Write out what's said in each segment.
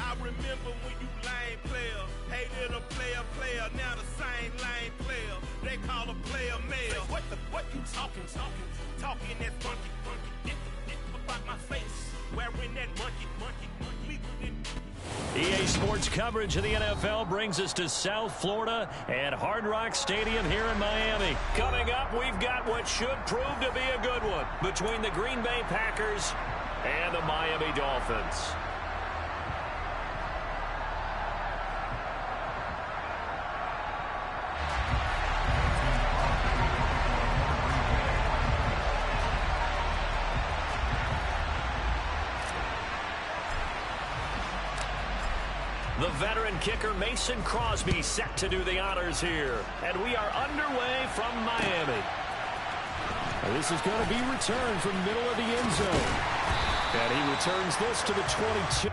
I remember when you lame player, hated a player, now the same lame player. They call a player mayor. What you talking that funky, about my face, wearing that monkey. EA Sports coverage of the NFL brings us to South Florida and Hard Rock Stadium here in Miami. Coming up, we've got what should prove to be a good one between the Green Bay Packers and the Miami Dolphins. The veteran kicker Mason Crosby set to do the honors here. And we are underway from Miami. And this is going to be returned from middle of the end zone. And he returns this to the 22.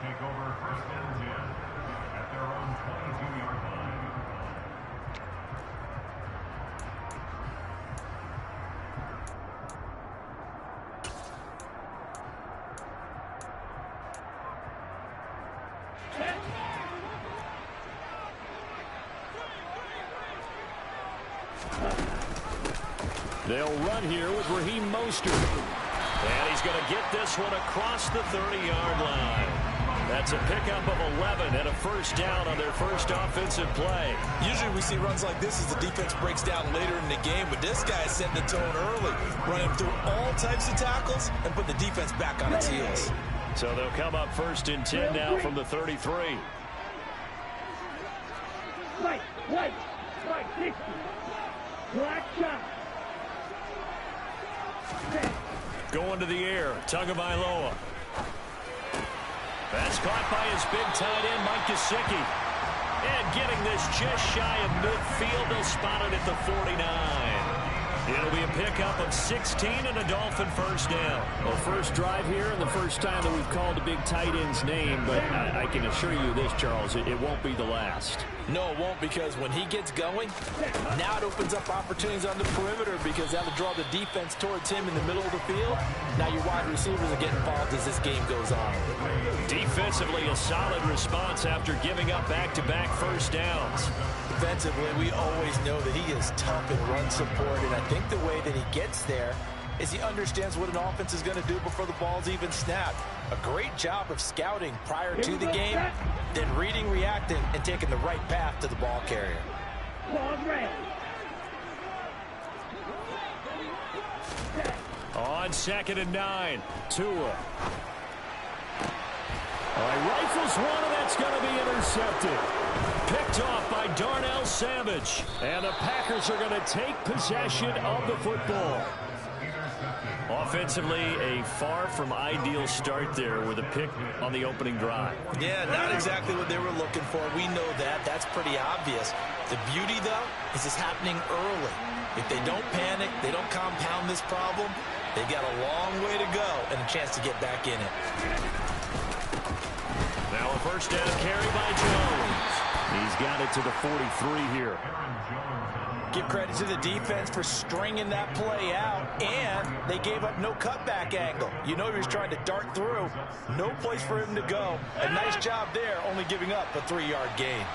Take over first and 10 at their own 22-yard line. They'll run here with Raheem Mostert. And he's going to get this one across the 30-yard line. That's a pickup of 11 and a first down on their first offensive play. Usually we see runs like this as the defense breaks down later in the game, but this guy is setting the tone early, running through all types of tackles and putting the defense back on its heels. So they'll come up first and 10 now from the 33. White, 60. Black shot. Going to the air, Tagovailoa. That's caught by his big tight end, Mike Gesicki. And getting this just shy of midfield, they'll spot it at the 49. It'll be a pickup of 16 and a Dolphin first down. Well, first drive here and the first time that we've called a big tight end's name, but I can assure you this, Charles, it won't be the last. No, it won't, because when he gets going, now it opens up opportunities on the perimeter because that'll draw the defense towards him in the middle of the field. Now your wide receivers will get involved as this game goes on. Defensively, a solid response after giving up back-to-back first downs. Defensively, we always know that he is tough in run support, and I think the way that he gets there is he understands what an offense is going to do before the ball's even snapped. A great job of scouting prior to the game, then reading, reacting, and taking the right path to the ball carrier. On 2nd and 9, Tua. All right, rifles one, and that's going to be intercepted. Picked off by Darnell Savage. And the Packers are going to take possession of the football. Offensively, a far from ideal start there with a pick on the opening drive. Yeah, not exactly what they were looking for. We know that. That's pretty obvious. The beauty, though, is it's happening early. If they don't panic, they don't compound this problem, they got a long way to go and a chance to get back in it. Now a first down carry by Jones. He's got it to the 43 here. Give credit to the defense for stringing that play out, and they gave up no cutback angle. You know he was trying to dart through. No place for him to go. A nice job there, only giving up a 3-yard gain.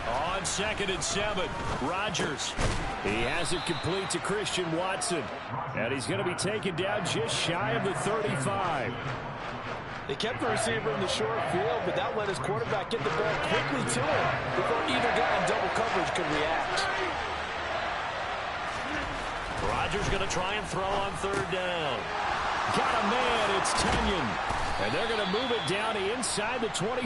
On 2nd and 7. Rodgers. He has it complete to Christian Watson. And he's going to be taken down just shy of the 35. They kept the receiver in the short field, but that let his quarterback get the ball quickly to him before either guy in double coverage could react. Rodgers going to try and throw on 3rd down. Got a man, it's Tunyon. And they're going to move it down inside the 25.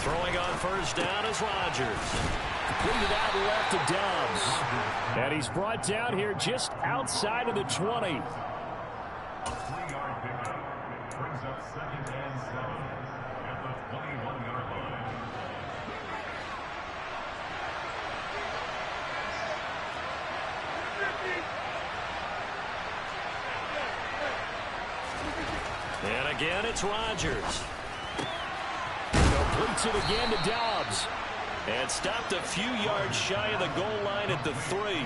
Throwing on 1st down is Rodgers. Completed out left to Dobbs. And he's brought down here just outside of the 20. A 3-yard pickup brings up 2nd and 7 at the 21-yard line. And again, it's Rodgers. Completes it again to Dobbs. And stopped a few yards shy of the goal line at the 3.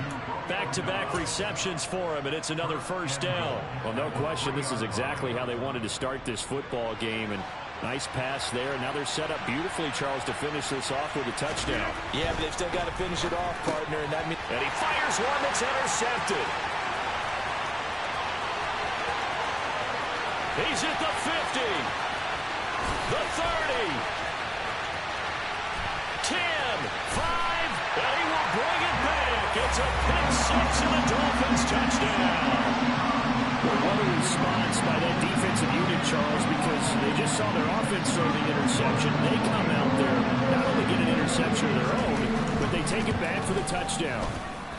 Back-to-back receptions for him, and it's another 1st down. Well, no question, this is exactly how they wanted to start this football game. And nice pass there. Now they're set up beautifully, Charles, to finish this off with a touchdown. Yeah, but they've still got to finish it off, partner. And that means And he fires one that's intercepted. He's at the 50. The 30. 10, 5, and he will bring it back. It's a pick 6 and a Dolphins touchdown. Well, what a response by that defensive unit, Charles, because they just saw their offense throw the interception. They come out there, not only get an interception of their own, but they take it back for the touchdown.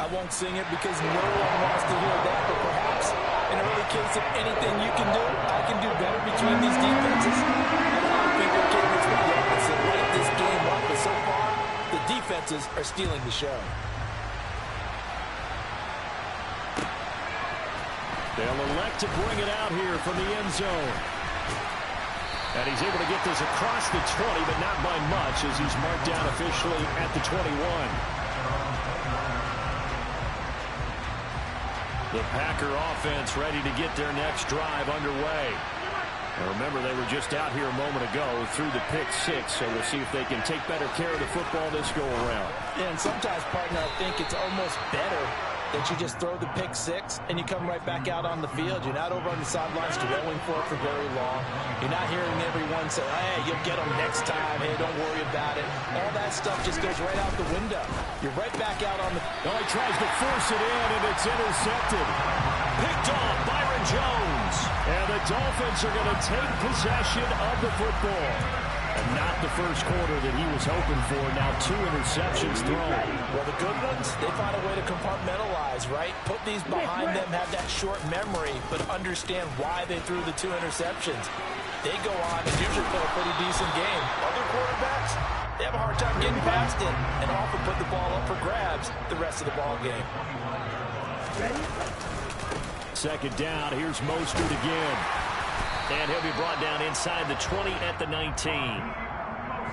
I won't sing it because no one wants to hear that, but perhaps in an early case of anything you can do, I can do better between these defenses. I don't think we're capable of the opposite. Light this game up, but so far, the defenses are stealing the show. They'll elect to bring it out here from the end zone. And he's able to get this across the 20, but not by much as he's marked down officially at the 21. The Packer offense ready to get their next drive underway. And remember, they were just out here a moment ago through the pick 6, so we'll see if they can take better care of the football this go-around. Yeah, and sometimes, partner, I think it's almost better that you just throw the pick 6 and you come right back out on the field. You're not over on the sidelines dwelling for it for very long. You're not hearing everyone say, hey, you'll get them next time. Hey, don't worry about it. All that stuff just goes right out the window. You're right back out on the... Oh, he tries to force it in, and it's intercepted. Picked off Byron Jones. And the Dolphins are going to take possession of the football. And not the first quarter that he was hoping for. Now 2 interceptions thrown. Well, the good ones, they find a way to compartmentalize, right? Put these behind them, have that short memory, but understand why they threw the 2 interceptions. They go on and usually play a pretty decent game. Other quarterbacks, they have a hard time getting past it and often put the ball up for grabs the rest of the ball game. 2nd down, here's Mostert again. And he'll be brought down inside the 20 at the 19.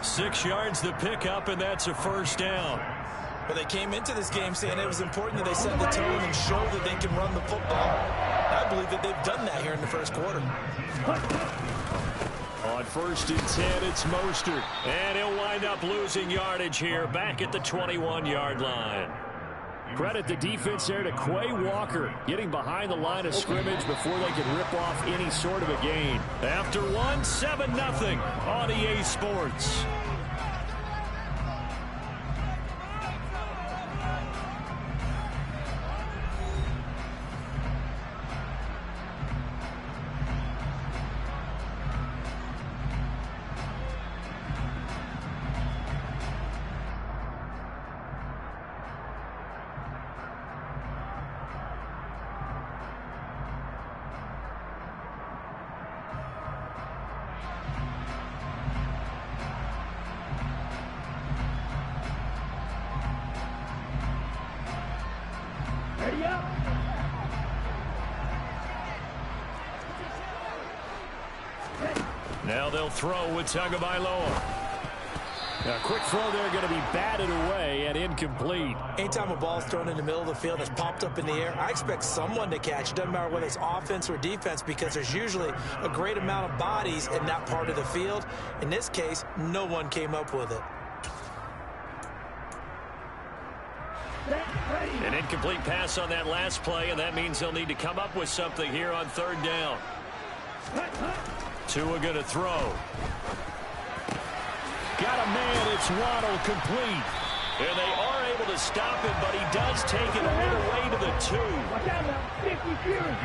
6 yards the pickup, and that's a 1st down. But they came into this game saying it was important that they set the tone and show that they can run the football. I believe that they've done that here in the first quarter. On 1st and 10, it's Mostert. And he'll wind up losing yardage here back at the 21-yard line. Credit the defense there to Quay Walker, getting behind the line of scrimmage before they could rip off any sort of a gain. After 1, 7-0 on EA Sports. Now they'll throw with Tagovailoa. A quick throw there going to be batted away and incomplete. Anytime a ball's thrown in the middle of the field that's popped up in the air, I expect someone to catch. It doesn't matter whether it's offense or defense, because there's usually a great amount of bodies in that part of the field. In this case, no one came up with it. An incomplete pass on that last play, and that means they'll need to come up with something here on third down. Tua going to throw. Got a man. It's Waddle, complete. And they are able to stop him, but he does take it all the way to the 2. Watch out now. 50 years.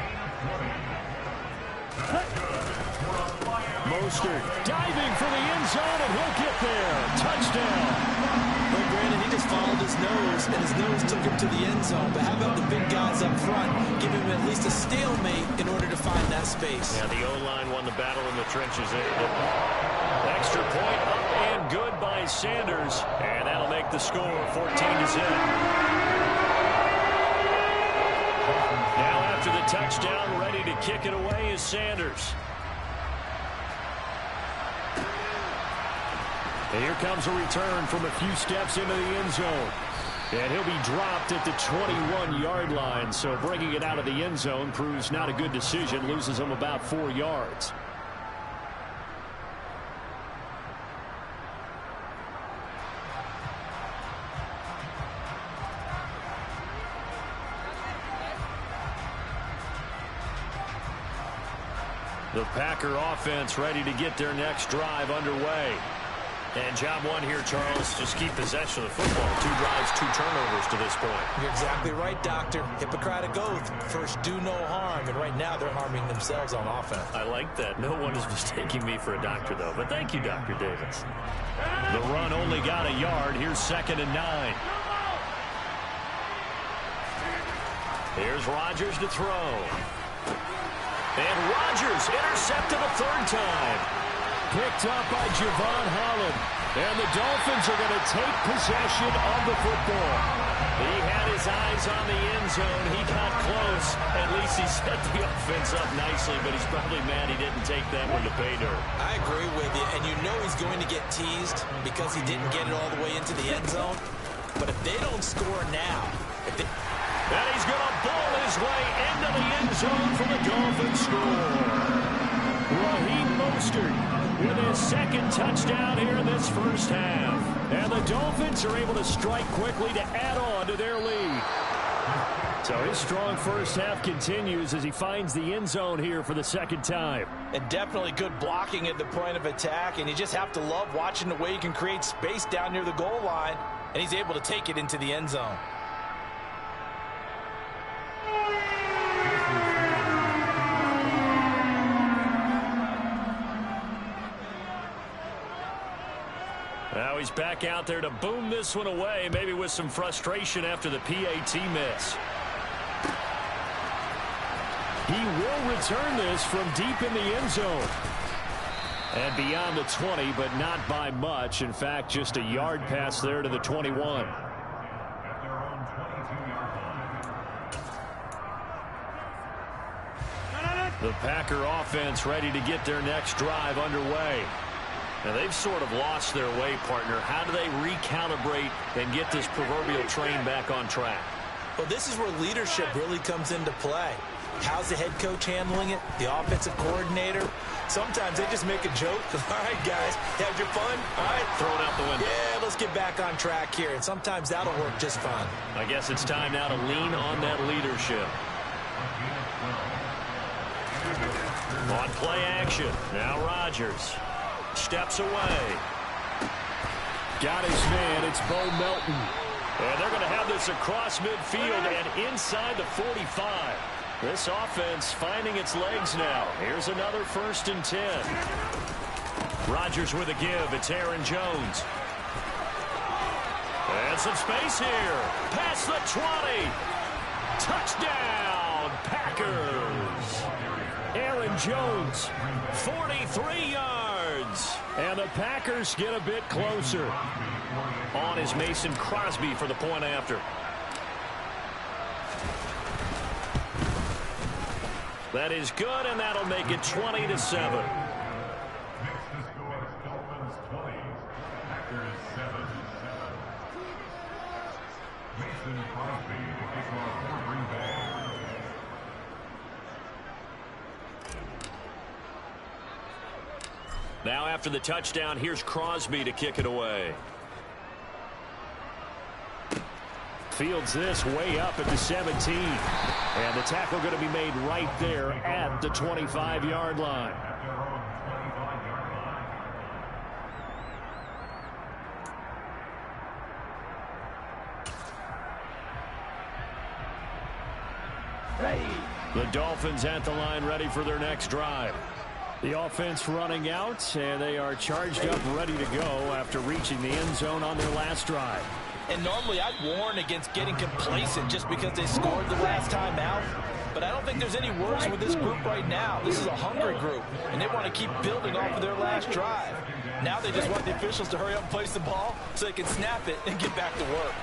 Mostert diving for the end zone, and he'll get there. Touchdown. But Brandon, he just followed his nose, and his nose took him to the end zone. But how about the big guys up front? Give him at least a stalemate in order to find that space. Yeah, the O-line won the battle in the trenches there. Extra point up and good by Sanders. And that'll make the score 14-0. Now after the touchdown, ready to kick it away is Sanders. And here comes a return from a few steps into the end zone. And he'll be dropped at the 21-yard line. So bringing it out of the end zone proves not a good decision. Loses him about 4 yards. The Packer offense ready to get their next drive underway. And job one here, Charles, just keep possession of the football. 2 drives, 2 turnovers to this point. You're exactly right, Doctor. Hippocratic oath. First, do no harm. And right now, they're harming themselves on offense. I like that. No one is mistaking me for a doctor, though. But thank you, Dr. Davis. The run only got a yard. Here's 2nd and 9. Here's Rodgers to throw. And Rodgers intercepted a 3rd time. Picked up by Javon Holland. And the Dolphins are going to take possession of the football. He had his eyes on the end zone. He got close. At least he set the offense up nicely, but he's probably mad he didn't take that one to pay dirt. I agree with you, and you know he's going to get teased because he didn't get it all the way into the end zone. But if they don't score now, and he's going to ball his way into the end zone for the Dolphins score. Raheem Mostert with his 2nd touchdown here in this first half. And the Dolphins are able to strike quickly to add on to their lead. So his strong first half continues as he finds the end zone here for the 2nd time. And definitely good blocking at the point of attack, and you just have to love watching the way he can create space down near the goal line, and he's able to take it into the end zone. Now he's back out there to boom this one away, maybe with some frustration after the PAT miss. He will return this from deep in the end zone. And beyond the 20, but not by much. In fact, just a yard pass there to the 21. At their own 22-yard line. The Packer offense ready to get their next drive underway. Now, they've sort of lost their way, partner. How do they recalibrate and get this proverbial train back on track? Well, this is where leadership really comes into play. How's the head coach handling it? The offensive coordinator? Sometimes they just make a joke. All right, guys, had your fun? All right. Throw it out the window. Yeah, let's get back on track here. And sometimes that'll work just fine. I guess it's time now to lean on that leadership. On play action. Now Rodgers steps away. Got his man. It's Bo Melton. And they're going to have this across midfield and inside the 45. This offense finding its legs now. Here's another 1st and 10. Rodgers with a give. It's Aaron Jones. And some space here. Past the 20. Touchdown, Packers. Aaron Jones. 43 yards. And the Packers get a bit closer. On is Mason Crosby for the point after. That is good, and that'll make it 20-7. Next to score, Dolphins 20, Packers Now after the touchdown, here's Crosby to kick it away. Fields this way up at the 17. And the tackle going to be made right there at the 25-yard line. The Dolphins at the line ready for their next drive. The offense running out, and they are charged up ready to go after reaching the end zone on their last drive. And normally I'd warn against getting complacent just because they scored the last time out. But I don't think there's any worries with this group right now. This is a hungry group, and they want to keep building off of their last drive. Now they just want the officials to hurry up and place the ball so they can snap it and get back to work.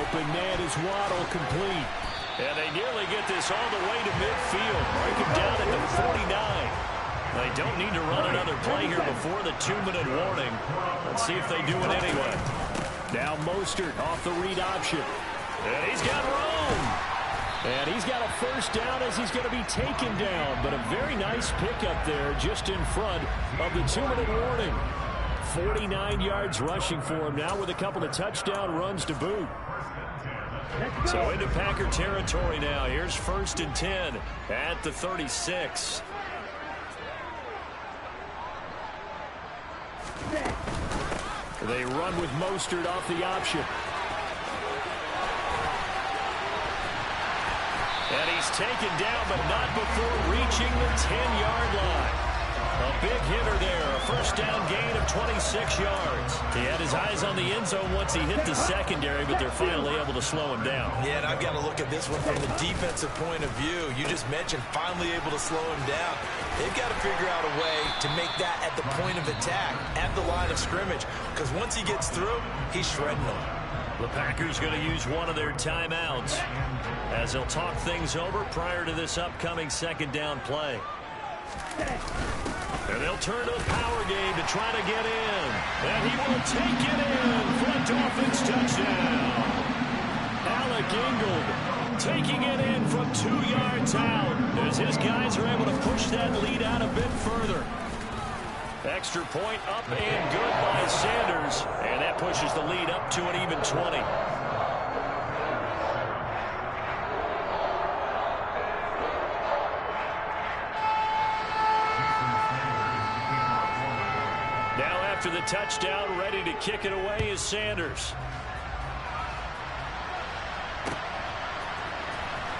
Open man is Waddle, complete. And they nearly get this all the way to midfield. Break him down at the 49. They don't need to run another play here before the 2-minute warning. Let's see if they do it anyway. Now Mostert off the read option. And he's got room. And he's got a first down as he's going to be taken down. But a very nice pickup there just in front of the 2-minute warning. 49 yards rushing for him now with a couple of touchdown runs to boot. So into Packer territory now. Here's 1st and 10 at the 36. They run with Mostert off the option. And he's taken down, but not before reaching the 10-yard line. A big hitter there. A first down gain of 26 yards. He had his eyes on the end zone once he hit the secondary, but they're finally able to slow him down. Yeah, and I've got to look at this one from the defensive point of view. You just mentioned finally able to slow him down. They've got to figure out a way to make that at the point of attack, at the line of scrimmage, because once he gets through, he's shredding them. The Packers going to use one of their timeouts as they'll talk things over prior to this upcoming second down play. And they'll turn to the power game to try to get in. And he will take it in for a Dolphins touchdown. Alec Ingold taking it in from 2 yards out as his guys are able to push that lead out a bit further. Extra point up and good by Sanders. And that pushes the lead up to an even 20. Now after the touchdown, ready to kick it away is Sanders.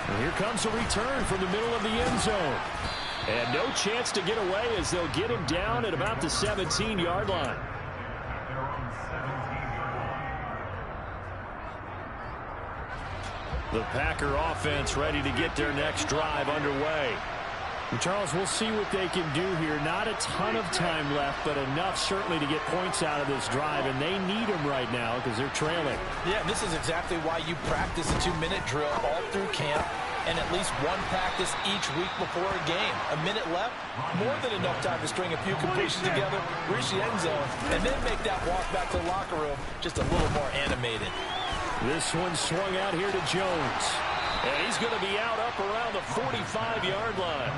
And here comes a return from the middle of the end zone. And no chance to get away as they'll get him down at about the 17-yard line. The Packer offense ready to get their next drive underway. And Charles, we'll see what they can do here. Not a ton of time left, but enough certainly to get points out of this drive, and they need them right now because they're trailing. Yeah, this is exactly why you practice a 2-minute drill all through camp and at least one practice each week before a game. A minute left, more than enough time to string a few completions together, reach the end zone, and then make that walk back to the locker room just a little more animated. This one swung out here to Jones. And he's going to be out up around the 45-yard line.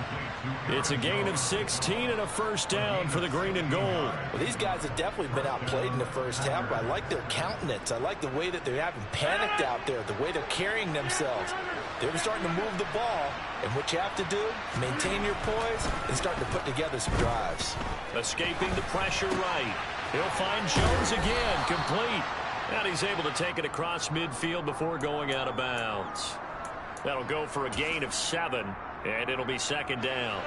It's a gain of 16 and a first down for the green and gold. Well, these guys have definitely been outplayed in the first half, but I like their countenance. I like the way that they haven't panicked out there, the way they're carrying themselves. They're starting to move the ball, and what you have to do, maintain your poise and starting to put together some drives. Escaping the pressure right. He'll find Jones again, complete. And he's able to take it across midfield before going out of bounds. That'll go for a gain of 7, and it'll be second down.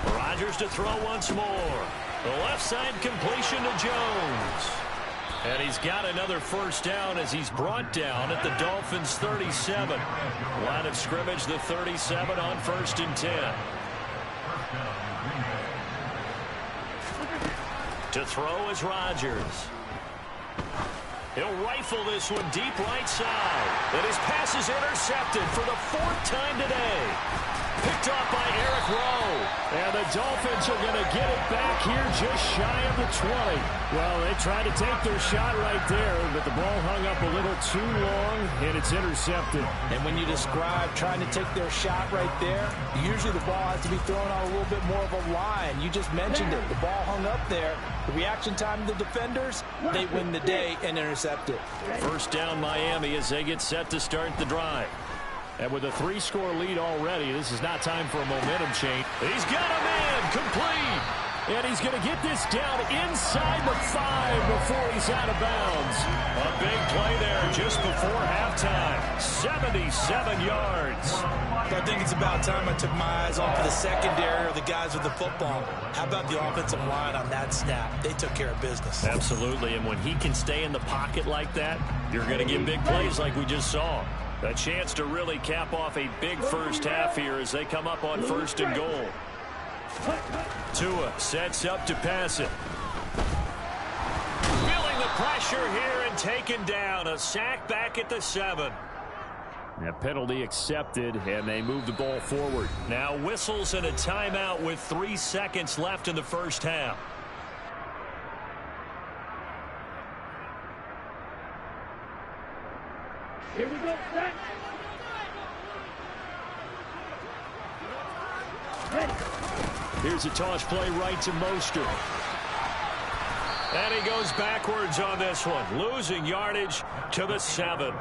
Rodgers to throw once more. The left side completion to Jones. And he's got another first down as he's brought down at the Dolphins' 37. Line of scrimmage, the 37 on 1st and 10. To throw is Rodgers. He'll rifle this one deep right side. And his pass is intercepted for the 4th time today. Picked off by Eric Rowe. And the Dolphins are going to get it back here just shy of the 20. Well, they tried to take their shot right there, but the ball hung up a little too long, and it's intercepted. And when you describe trying to take their shot right there, usually the ball has to be thrown on a little bit more of a line. You just mentioned it. The ball hung up there. The reaction time of the defenders, they win the day and intercept it. First down Miami as they get set to start the drive. And with a 3-score lead already, this is not time for a momentum change. He's got a man complete. And he's going to get this down inside the 5 before he's out of bounds. A big play there just before halftime. 77 yards. I think it's about time I took my eyes off of the secondary or the guys with the football. How about the offensive line on that snap? They took care of business. Absolutely, and when he can stay in the pocket like that, you're going to get big plays like we just saw. A chance to really cap off a big first half here as they come up on 1st and goal. Tua sets up to pass it. Feeling the pressure here and taken down. A sack back at the 7. That penalty accepted, and they move the ball forward. Now whistles and a timeout with 3 seconds left in the first half. Here we go, set. Ready. Here's a toss play right to Mostert. And he goes backwards on this one, losing yardage to the 7.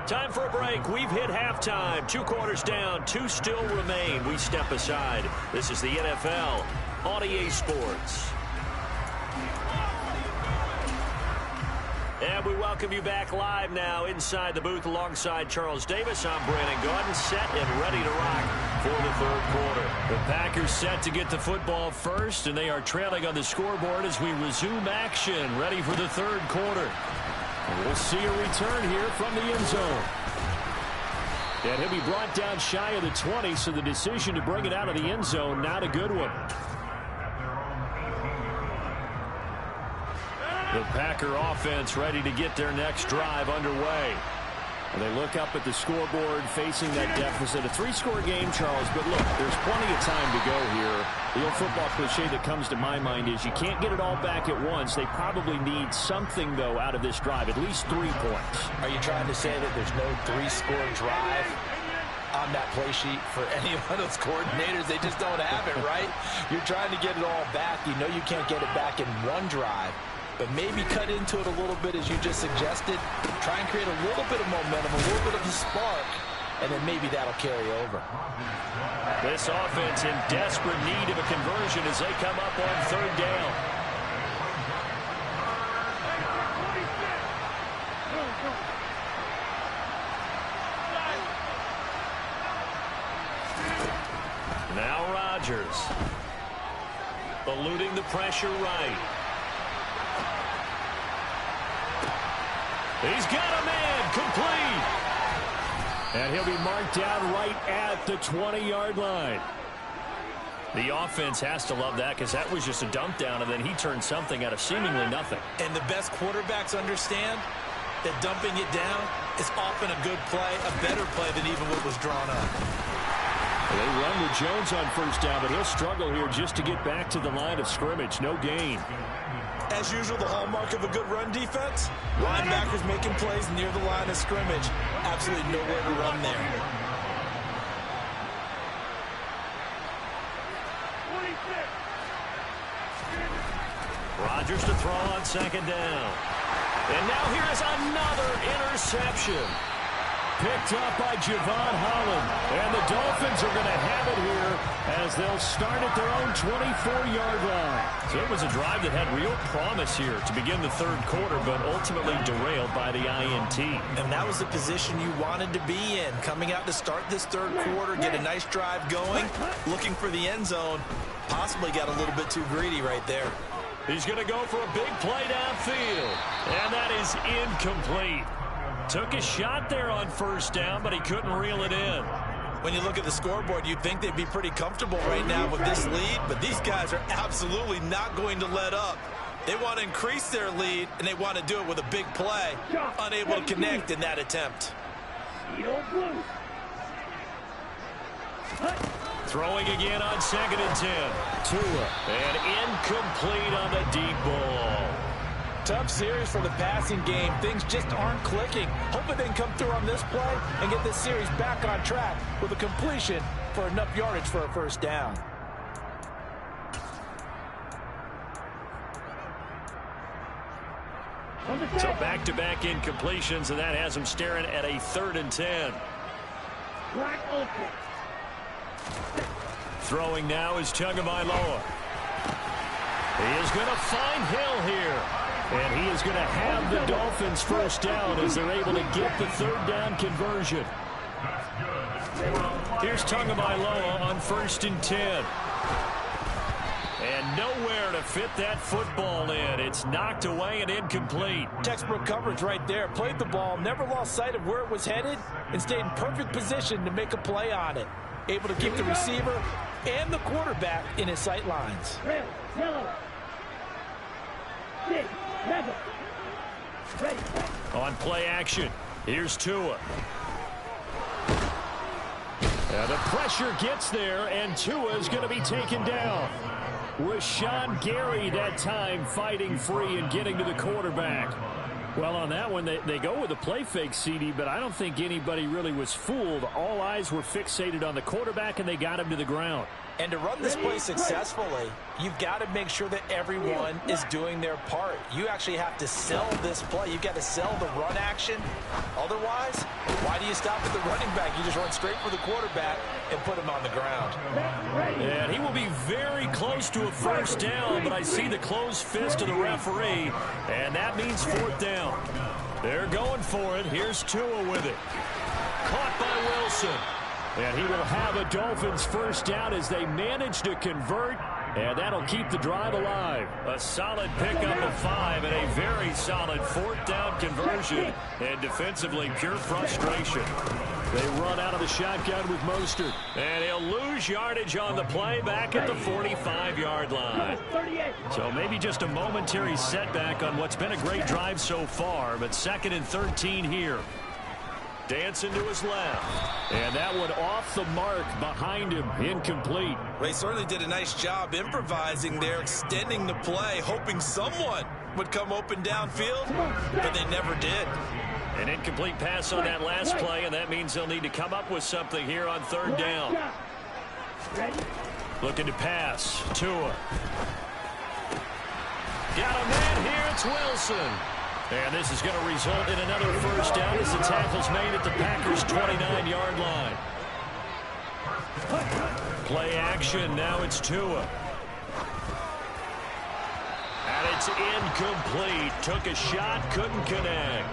Time for a break. We've hit halftime. 2 quarters down, 2 still remain. We step aside. This is the NFL on EA Sports. And we welcome you back live now inside the booth alongside Charles Davis. I'm Brandon Gaudin, set and ready to rock for the 3rd quarter. The Packers set to get the football first, and they are trailing on the scoreboard as we resume action, ready for the 3rd quarter. And we'll see a return here from the end zone. And he'll be brought down shy of the 20, so the decision to bring it out of the end zone, not a good one. The Packer offense ready to get their next drive underway. And they look up at the scoreboard facing that deficit. A 3-score game, Charles, but look, there's plenty of time to go here. The old football cliche that comes to my mind is you can't get it all back at once. They probably need something, though, out of this drive, at least 3 points. Are you trying to say that there's no 3-score drive on that play sheet for any of those coordinators? They just don't have it, right? You're trying to get it all back. You know you can't get it back in one drive. But maybe cut into it a little bit, as you just suggested. Try and create a little bit of momentum, a little bit of a spark, and then maybe that'll carry over. This offense in desperate need of a conversion as they come up on 3rd down. Now Rodgers. Eluding the pressure right. He's got a man complete. And he'll be marked down right at the 20-yard line. The offense has to love that because that was just a dump down, and then he turned something out of seemingly nothing. And the best quarterbacks understand that dumping it down is often a good play, a better play than even what was drawn up. They run with Jones on 1st down, but he'll struggle here just to get back to the line of scrimmage. No gain. As usual, the hallmark of a good run defense, linebackers making plays near the line of scrimmage. Absolutely nowhere to run there. Rodgers to throw on 2nd down. And now here's another interception. Picked up by Javon Holland. And the Dolphins are going to have it here as they'll start at their own 24-yard line. So it was a drive that had real promise here to begin the 3rd quarter, but ultimately derailed by the INT. And that was the position you wanted to be in. Coming out to start this 3rd quarter, get a nice drive going, looking for the end zone. Possibly got a little bit too greedy right there. He's going to go for a big play downfield. And that is incomplete. Took a shot there on 1st down, but he couldn't reel it in. When you look at the scoreboard, you'd think they'd be pretty comfortable right now with this lead, but these guys are absolutely not going to let up. They want to increase their lead, and they want to do it with a big play. Unable to connect in that attempt. Blue. Throwing again on 2nd and 10. Tua. And incomplete on the deep ball. Tough series for the passing game. Things just aren't clicking. Hoping they can come through on this play and get this series back on track with a completion for enough yardage for a first down. So back-to-back incompletions, and that has them staring at a 3rd and 10. Throwing now is Tagovailoa. He is going to find Hill here. And he is going to have the Dolphins first down as they're able to get the 3rd down conversion. Here's Tagovailoa on 1st and 10. And nowhere to fit that football in. It's knocked away and incomplete. Textbook coverage right there. Played the ball, never lost sight of where it was headed, and stayed in perfect position to make a play on it. Able to keep the receiver and the quarterback in his sight lines. Red, yellow, 6, 7. Ready. On play action, here's Tua. And the pressure gets there, and Tua is going to be taken down. Rashawn Gary that time fighting free and getting to the quarterback. Well, on that one, they go with a play fake, CD, but I don't think anybody really was fooled. All eyes were fixated on the quarterback, and they got him to the ground. And to run this play successfully, you've got to make sure that everyone is doing their part. You actually have to sell this play. You've got to sell the run action. Otherwise, why do you stop at the running back? You just run straight for the quarterback and put him on the ground. And he will be very close to a first down, but I see the closed fist of the referee, and that means 4th down. They're going for it. Here's Tua with it. Caught by Wilson. And he will have a Dolphins first down as they manage to convert, and that'll keep the drive alive. A solid pickup of 5 and a very solid 4th down conversion, and defensively pure frustration. They run out of the shotgun with Mostert, and he'll lose yardage on the play back at the 45-yard line. So maybe just a momentary setback on what's been a great drive so far, but 2nd and 13 here. Dancing to his left. And that one off the mark behind him. Incomplete. Well, he certainly did a nice job improvising there, extending the play, hoping someone would come open downfield, but they never did. An incomplete pass on that last play, and that means they'll need to come up with something here on 3rd down. Looking to pass. Tua. Got a man here. It's Wilson. And this is going to result in another first down as the tackle's made at the Packers' 29-yard line. Play action. Now it's Tua. And it's incomplete. Took a shot, couldn't connect.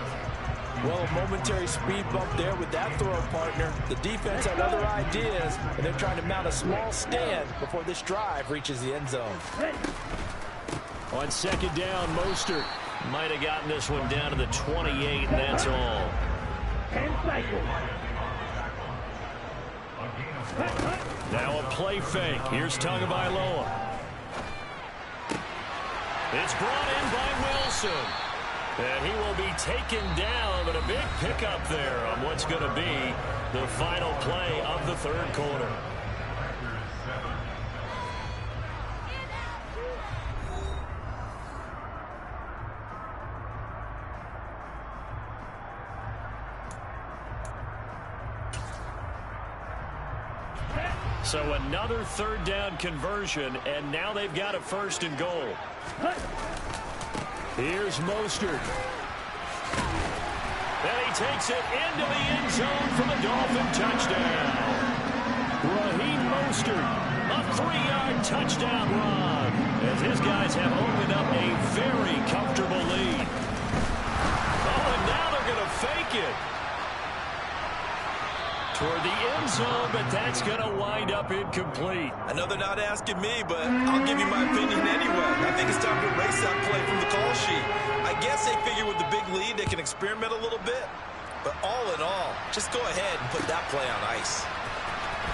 Well, a momentary speed bump there with that throw, partner. The defense had other ideas, and they're trying to mount a small stand before this drive reaches the end zone. On 2nd down, Mostert might have gotten this one down to the 28, and that's all. Now a play fake. Here's Tagovailoa. It's brought in by Wilson. And he will be taken down, but a big pickup there on what's going to be the final play of the 3rd quarter. So another 3rd down conversion, and now they've got a 1st and goal. Here's Mostert. And he takes it into the end zone for the Dolphin touchdown. Raheem Mostert, a 3-yard touchdown run, as his guys have opened up a very comfortable lead. Oh, and now they're going to fake it toward the end zone, but that's going to wind up incomplete. I know they're not asking me, but I'll give you my opinion anyway. I think it's time to erase that play from the call sheet. I guess they figure with the big lead they can experiment a little bit. But all in all, just go ahead and put that play on ice.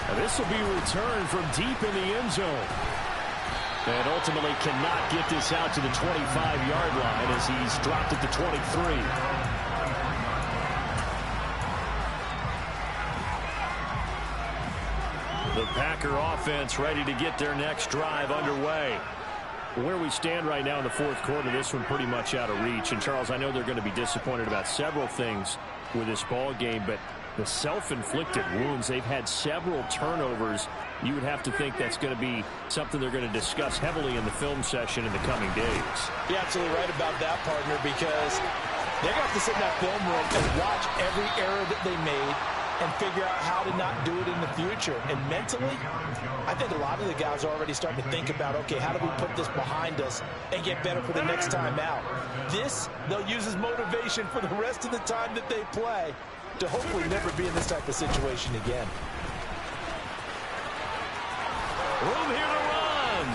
And this will be returned from deep in the end zone. And ultimately cannot get this out to the 25-yard line as he's dropped at the 23. The Packer offense ready to get their next drive underway. Where we stand right now in the fourth quarter, this one pretty much out of reach. And, Charles, I know they're going to be disappointed about several things with this ball game, but the self-inflicted wounds, they've had several turnovers. You would have to think that's going to be something they're going to discuss heavily in the film session in the coming days. You're absolutely right about that, partner, because they're going to have to sit in that film room and watch every error that they made and figure out how to not do it in the future. And mentally, I think a lot of the guys are already starting to think about, okay, how do we put this behind us and get better for the next time out? This, they'll use as motivation for the rest of the time that they play to hopefully never be in this type of situation again. Room here to run.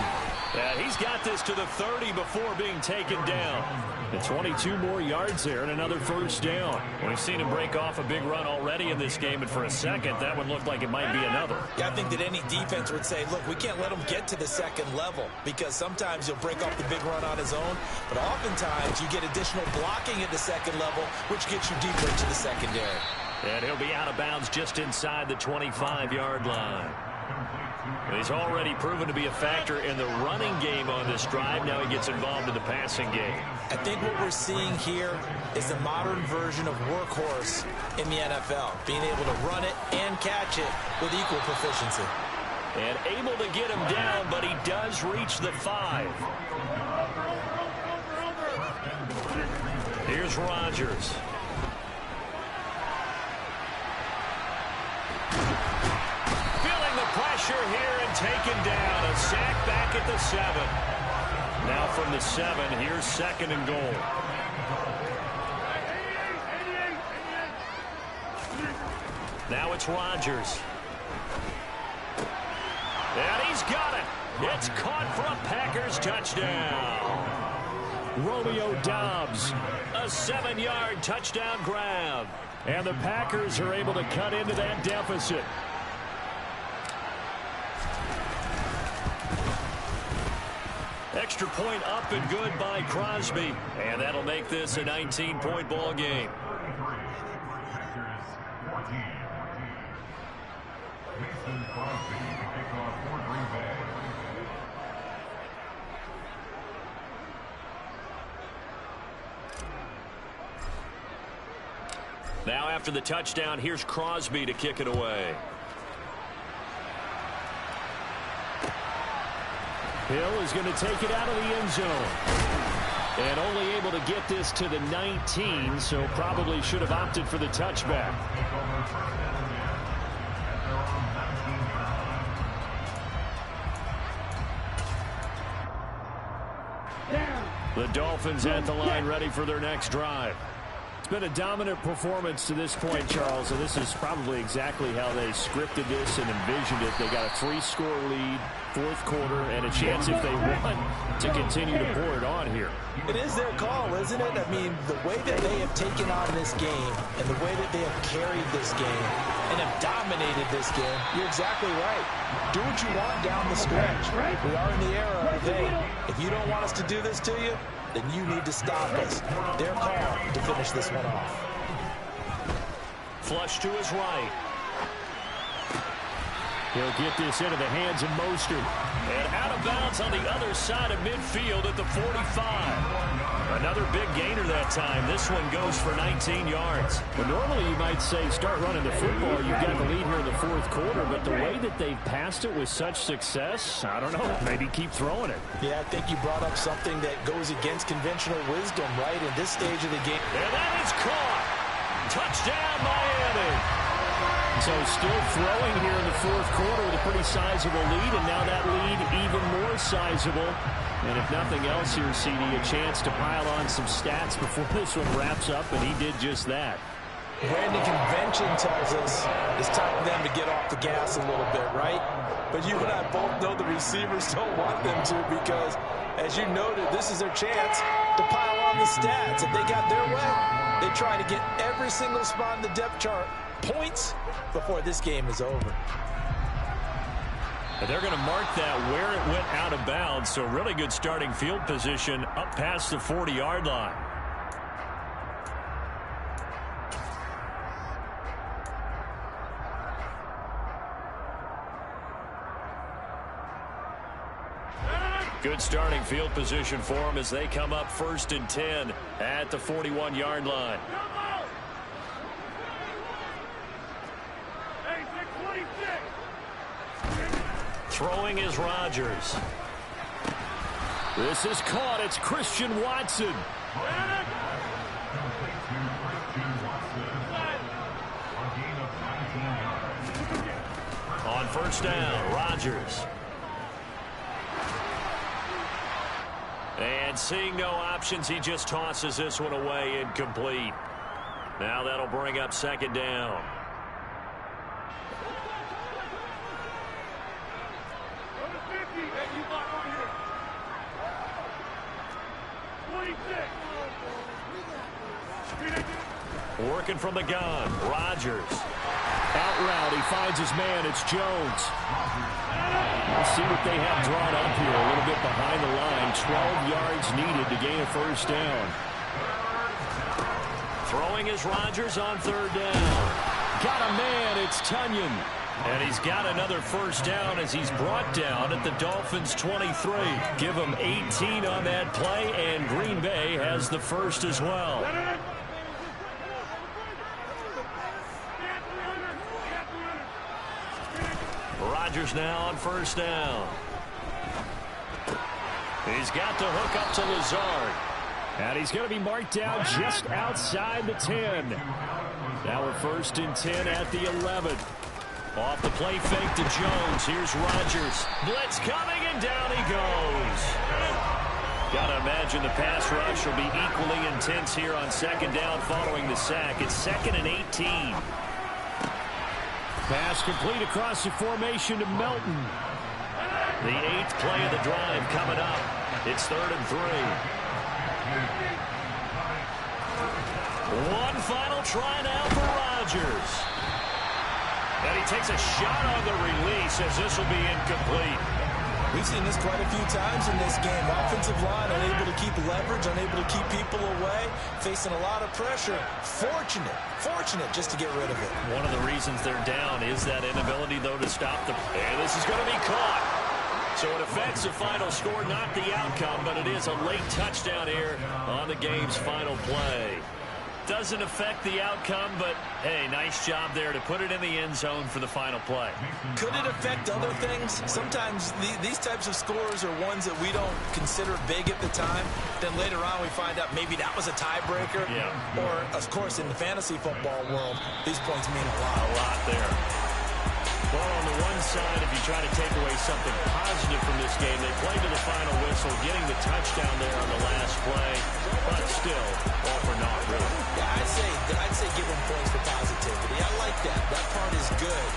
Yeah, he's got this to the 30 before being taken down. And 22 more yards there and another first down. We've seen him break off a big run already in this game, and for a second, that one looked like it might be another. Yeah, I think that any defense would say, look, we can't let him get to the second level, because sometimes he'll break off the big run on his own, but oftentimes you get additional blocking at the second level, which gets you deeper into the secondary. And he'll be out of bounds just inside the 25-yard line. He's already proven to be a factor in the running game on this drive. Now he gets involved in the passing game. I think what we're seeing here is the modern version of workhorse in the NFL, being able to run it and catch it with equal proficiency. And able to get him down, but he does reach the 5. Here's Rodgers. Pressure here and taken down. A sack back at the 7. Now from the 7, here's 2nd and goal. Now it's Rodgers. And he's got it. It's caught for a Packers touchdown. Romeo Doubs. A 7-yard touchdown grab. And the Packers are able to cut into that deficit. Extra point up and good by Crosby. And that'll make this a 19-point ball game. Now after the touchdown, here's Crosby to kick it away. Hill is going to take it out of the end zone. And only able to get this to the 19, so probably should have opted for the touchback. The Dolphins at the line ready for their next drive. It's been a dominant performance to this point, Charles, and this is probably exactly how they scripted this and envisioned it. They got a 3-score lead, fourth quarter, and a chance if they want to continue to pour it on here. It is their call, isn't it? I mean, the way that they have taken on this game and the way that they have carried this game and have dominated this game, you're exactly right. Do what you want down the stretch. We are in the era of, hey, if you don't want us to do this to you, then you need to stop us. Their call to finish this one off. Flush to his right. He'll get this into the hands of Mostert. And out of bounds on the other side of midfield at the 45. Another big gainer that time. This one goes for 19 yards. Well, normally you might say start running the football. You've got the lead here in the fourth quarter, but the way that they've passed it with such success, I don't know, maybe keep throwing it. Yeah, I think you brought up something that goes against conventional wisdom, right, in this stage of the game. And that is caught. Touchdown, Miami. So still throwing here in the fourth quarter with a pretty sizable lead, and now that lead even more sizable. And if nothing else here, CD, a chance to pile on some stats before this one wraps up, and he did just that. Brandon, convention tells us it's time for them to get off the gas a little bit, right? But you and I both know the receivers don't want them to, because, as you noted, this is their chance to pile on the stats. If they got their way, they try to get every single spot in the depth chart points before this game is over. They're going to mark that where it went out of bounds, so really good starting field position up past the 40-yard line. Good starting field position for them as they come up 1st and 10 at the 41-yard line. Throwing is Rodgers. This is caught. It's Christian Watson. On 1st down, Rodgers. And seeing no options, he just tosses this one away incomplete. Now that'll bring up 2nd down. Working from the gun, Rodgers. Out route, he finds his man. It's Jones. Let's see what they have drawn up here. A little bit behind the line. 12 yards needed to gain a 1st down. Throwing is Rodgers on 3rd down. Got a man. It's Tunyon. And he's got another 1st down as he's brought down at the Dolphins' 23. Give him 18 on that play, and Green Bay has the 1st as well. Rodgers now on 1st down. He's got the hook up to Lazard. And he's going to be marked down just outside the 10. Now we're 1st and 10 at the 11. Off the play fake to Jones. Here's Rodgers. Blitz coming, and down he goes. Got to imagine the pass rush will be equally intense here on 2nd down following the sack. It's 2nd and 18. Pass complete across the formation to Melton. The 8th play of the drive coming up. It's 3rd and 3. One final try now for Rodgers. And he takes a shot on the release as this will be incomplete. We've seen this quite a few times in this game. Offensive line unable to keep leverage, unable to keep people away, facing a lot of pressure. Fortunate just to get rid of it. One of the reasons they're down is that inability, though, to stop the... And this is going to be caught. So it affects the final score, not the outcome, but it is a late touchdown here on the game's final play. Doesn't affect the outcome, but, hey, nice job there to put it in the end zone for the final play. Could it affect other things? Sometimes these types of scores are ones that we don't consider big at the time. Then later on we find out maybe that was a tiebreaker. Yeah. Or, of course, in the fantasy football world, these points mean a lot. A lot there. Well, on the one side, if you try to take away something positive from this game, they played to the final whistle, getting the touchdown there on the last play, but still, all for naught, really. Yeah, I'd say give them points for positivity. I like that. That part is good.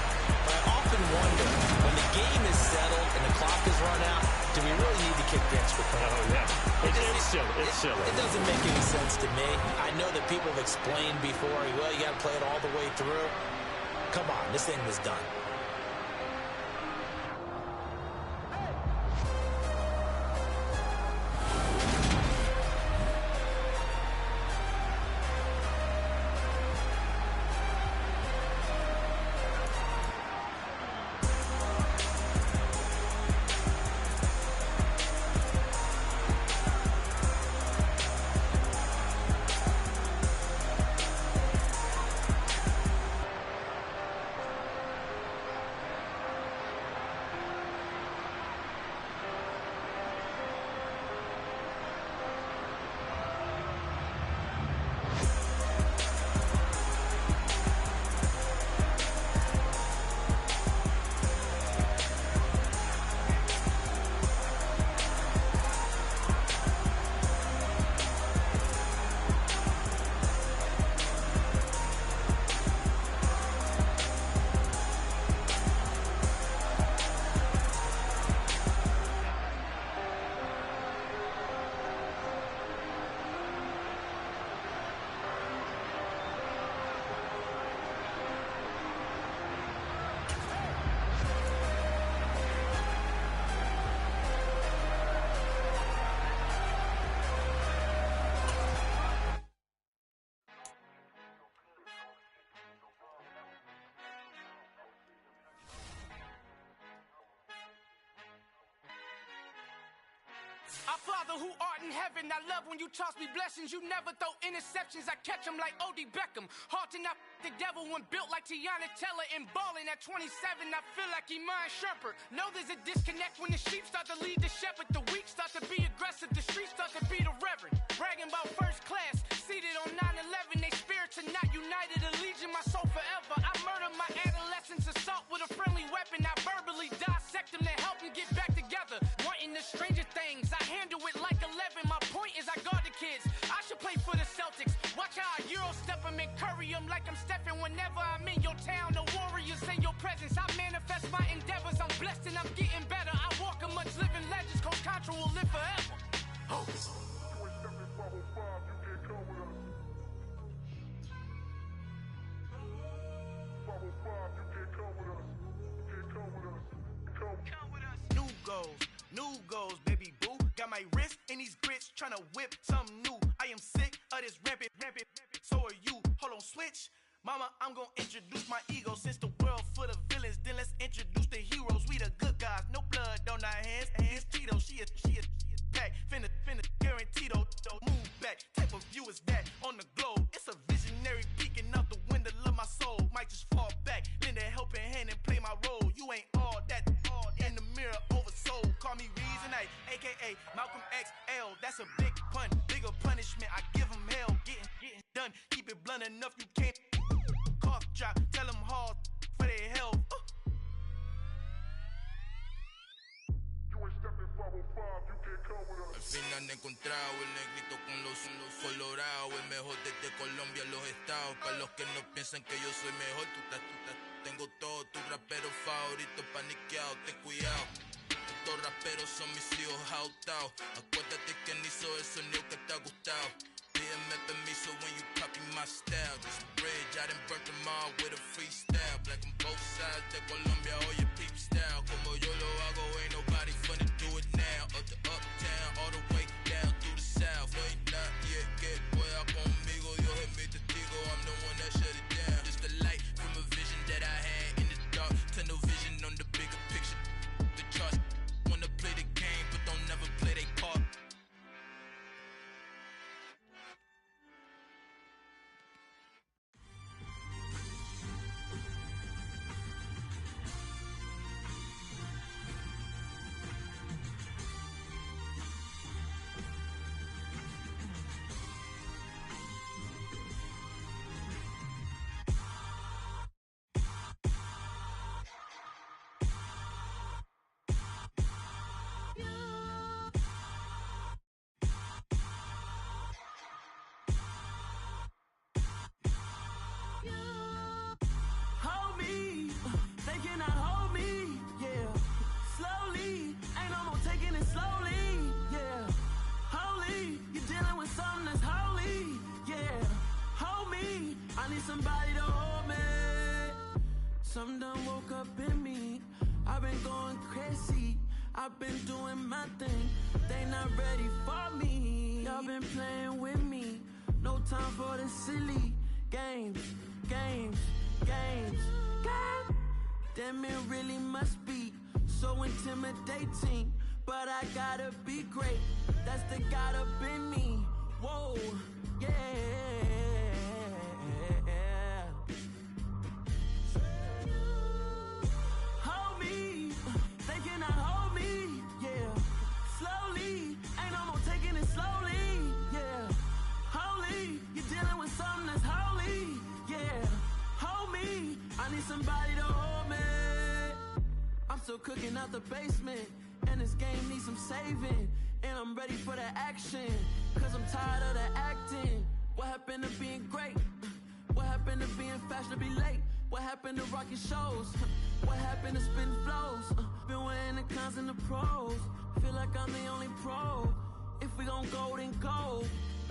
But I often wonder, when the game is settled and the clock is run out, do we really need to kick the extra point? Oh, yeah. It's silly. It's silly. It doesn't make any sense to me. I know that people have explained before, well, you got to play it all the way through. Come on, this thing was done. Father who art in heaven, I love when you toss me blessings. You never throw interceptions, I catch them like O.D. Beckham. Hard to not the devil when built like Tiana Teller and balling at 27. I feel like Iman Shumpert. Know there's a disconnect when the sheep start to lead the shepherd. The weak start to be aggressive, the streets start to be the reverend. Bragging about first class, seated on 9/11. They spirits are not united, a legion, my soul forever. I murdered my adolescence, assault with a friendly weapon. I verbally dissect them to help them get back together. Wanting the stranger things, I handle it like 11. My point is I guard the kids. I should play for the Celtics. Watch how I Euro step them and curry them like I'm stepping. Whenever I'm in your town, the Warriors in your presence. I manifest my endeavors. I'm blessed and I'm getting better. I walk amongst living legends. Coach Contra will live forever. Oh. New goals, baby boo. Got my wrist in these grits, tryna whip something new. I am sick of this rampant. So are you. Hold on, switch. Mama, I'm gonna introduce my ego. Since the world full of villains, then let's introduce the heroes. We the good guys, no blood on our hands. Hands Tito, she a pack. Finna guarantee though. Move back. Type of view is that on the globe? It's a visionary peeking out the window of my soul. Might just fall back, lend a helping hand and play my role. You ain't all that in the mirror oversold. Call me Reasonite, aka Malcolm XL. That's a big pun, bigger punishment. I give him hell, getting done. Keep it blunt enough, you can't cough drop. Tell them hard for their health. Al fin han encontrado el negrito con los colorados, el mejor desde Colombia, los estados. Para los que no piensan que yo soy mejor, tengo todos tus raperos favoritos paniqueados, ten cuidado. Estos raperos son mis hijos jautados. Acuérdate que ni hizo el sonido que te ha gustado. Pídeme permiso when you copy my style. This bridge, I done burnt them all with a freestyle. Black on both sides de Colombia, oye peep style. Como yo lo hago, ain't nobody funny do it now. Up to uptown, all the way down through the south. No hay nadie que pueda conmigo, Dios es mi testigo. I'm the one that shut it down. Just a light from a vision that I had in the dark. Tunnel vision on the bigger picture. The charts wanna play the game, but don't never play their part. Somebody to hold me. Something done woke up in me. I've been going crazy. I've been doing my thing. They not ready for me. Y'all been playing with me. No time for the silly games. Damn, it really must be so intimidating. But I gotta be great. That's the God up in me. Whoa, yeah. Somebody to hold me. I'm still cooking out the basement, and this game needs some saving. And I'm ready for the action, cause I'm tired of the acting. What happened to being great? What happened to being fashionably late? What happened to rocking shows? What happened to spitting flows? Been wearing the cons and the pros. Feel like I'm the only pro. If we gon' go, then go.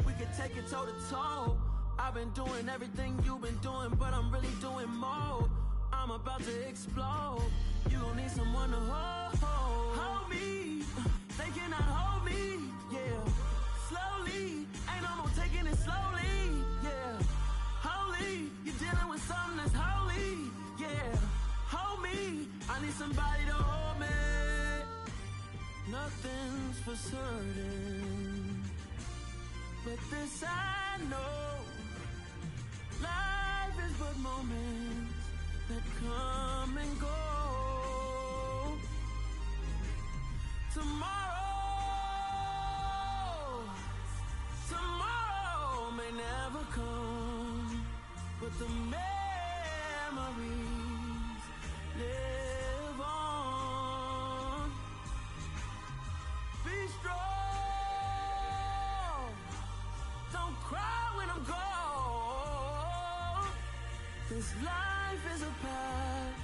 We could take it toe to toe. I've been doing everything you've been doing, but I'm really doing more. I'm about to explode. You gon' need someone to hold me. They cannot hold me, yeah. Slowly, ain't no more taking it slowly, yeah. Holy, you're dealing with something that's holy, yeah. Hold me, I need somebody to hold me. Nothing's for certain. this I know, life is but moments that come and go. Tomorrow may never come, but the memories live on. Be strong, don't cry when I'm gone. This life is a path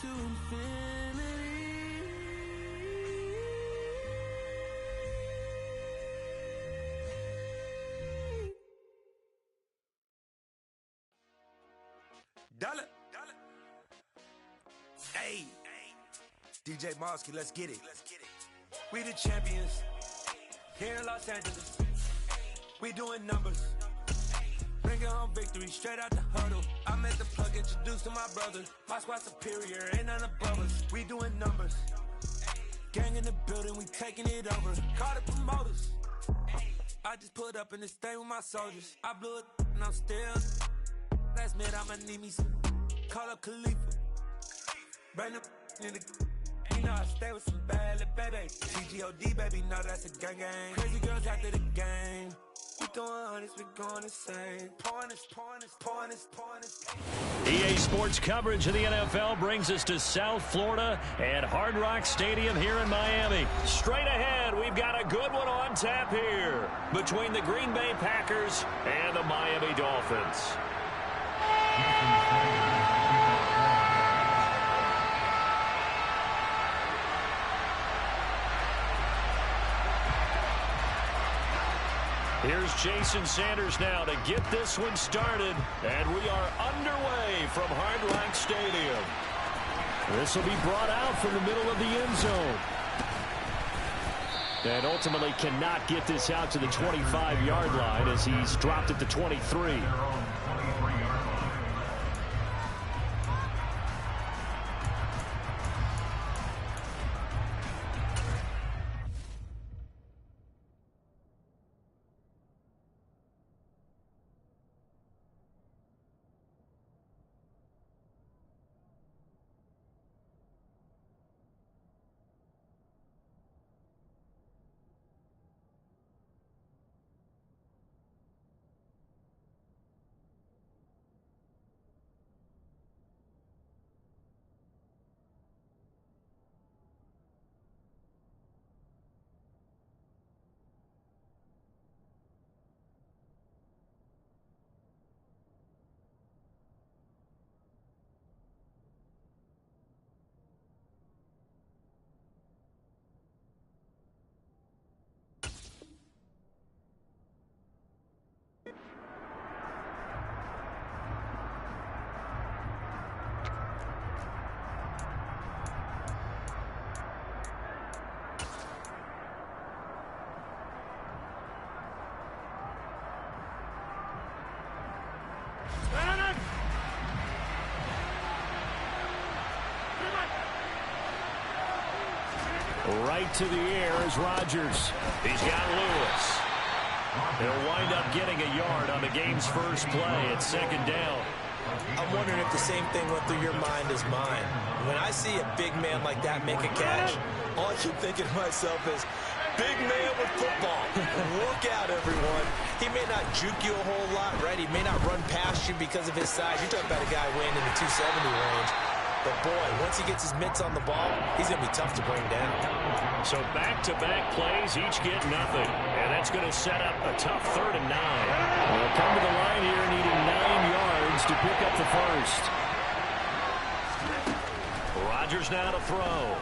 to infinity. Dollar. Hey, DJ Mosky, let's get it. We the champions here in Los Angeles. We doing numbers. Bringing home victory straight out the huddle. I'm at the plug, introduced to my brothers. My squad superior, ain't none above us. We doing numbers. Gang in the building, we taking it over. Call the promoters. I just put up in this thing with my soldiers. I blew it and I'm still. Last minute I'ma need me some. Call up Khalifa. Bring them in the. You know I stay with some bad little baby. TGOD baby, know that's a gang gang. Crazy girls after the game. We doing this, we going insane. Pouring this. EA Sports coverage of the NFL brings us to South Florida at Hard Rock Stadium here in Miami. Straight ahead, we've got a good one on tap here between the Green Bay Packers and the Miami Dolphins. Here's Jason Sanders now to get this one started, and we are underway from Hard Rock Stadium. This will be brought out from the middle of the end zone. And ultimately cannot get this out to the 25-yard line as he's dropped at the 23. Right to the air is Rodgers. He's got Lewis. He'll wind up getting a yard on the game's first play at second down. I'm wondering if the same thing went through your mind as mine. When I see a big man like that make a catch, all I keep thinking to myself is, big man with football. Look out, everyone. He may not juke you a whole lot, right? He may not run past you because of his size. You're talking about a guy weighing in the 270 range. But, boy, once he gets his mitts on the ball, he's going to be tough to bring down. So back-to-back plays, each get nothing. And that's going to set up a tough 3rd and 9. They'll come to the line here needing 9 yards to pick up the first. Rodgers now to throw.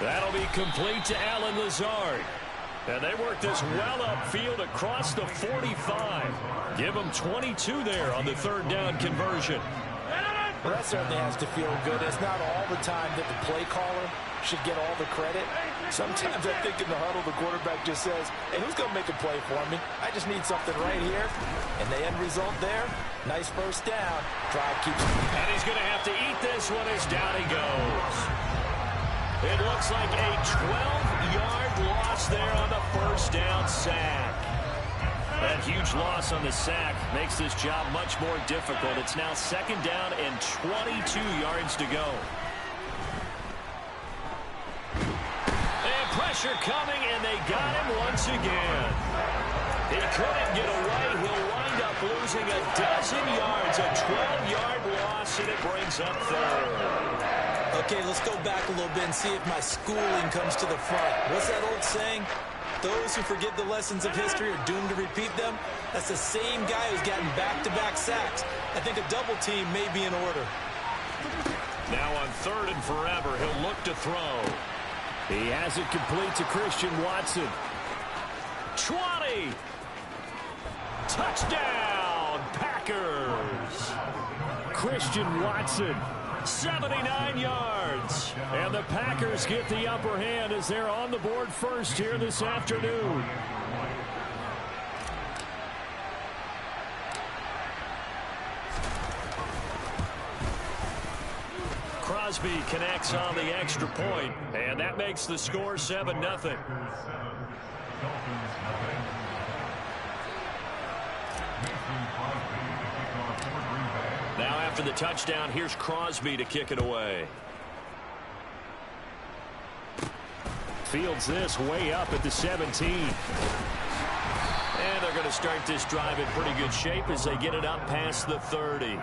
That'll be complete to Allen Lazard. And they work this well upfield across the 45. Give them 22 there on the 3rd down conversion. Well, that certainly has to feel good. It's not all the time that the play caller should get all the credit. Sometimes I think in the huddle, the quarterback just says, hey, who's going to make a play for me? I just need something right here. And the end result there, nice first down. Drive keeps. And he's going to have to eat this one as down he goes. It looks like a 12-yard loss there on the first down sack. That huge loss on the sack makes this job much more difficult. It's now 2nd down and 22 yards to go. And pressure coming, and they got him once again. He couldn't get away. He'll wind up losing a dozen yards, a 12-yard loss, and it brings up 3rd. Okay, let's go back a little bit and see if my schooling comes to the front. What's that old saying? Those who forget the lessons of history are doomed to repeat them. That's the same guy who's gotten back-to-back sacks. I think a double team may be in order. Now on 3rd and forever, he'll look to throw. He has it complete to Christian Watson. 20. Touchdown, Packers. Christian Watson. 79 yards. And the Packers get the upper hand as they're on the board first here this afternoon. Crosby connects on the extra point, and that makes the score 7-0. Now after the touchdown, here's Crosby to kick it away. Fields this way up at the 17. And they're going to start this drive in pretty good shape as they get it up past the 30.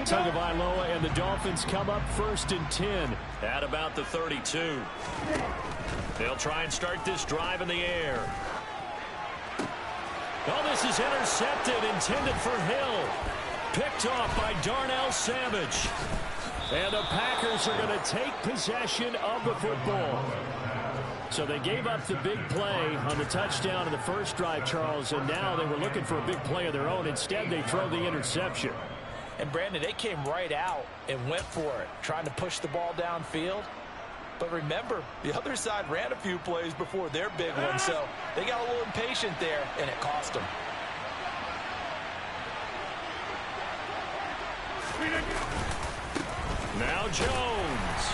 Tagovailoa and the Dolphins come up 1st and 10 at about the 32. They'll try and start this drive in the air. Oh, this is intercepted, intended for Hill. Picked off by Darnell Savage. And the Packers are going to take possession of the football. So they gave up the big play on the touchdown in the first drive, Charles, and now they were looking for a big play of their own. Instead, they throw the interception. And, Brandon, they came right out and went for it, trying to push the ball downfield. But remember, the other side ran a few plays before their big one, so they got a little impatient there, and it cost them. Now Jones.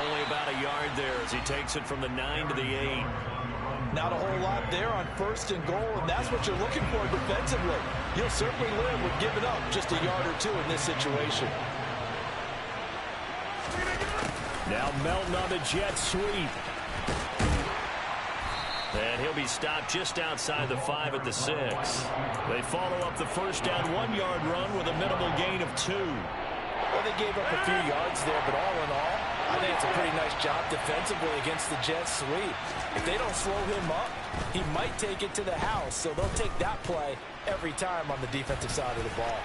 Only about a yard there as he takes it from the 9 to the 8. Not a whole lot there on 1st and goal, and that's what you're looking for defensively. You'll certainly live with giving up just a yard or two in this situation. Now Melton on the jet sweep. And he'll be stopped just outside the 5 at the 6. They follow up the first down 1-yard run with a minimal gain of 2. Well, they gave up a few yards there, but all in all, I think it's a pretty nice job defensively against the jet sweep. If they don't slow him up, he might take it to the house, so they'll take that play every time on the defensive side of the ball.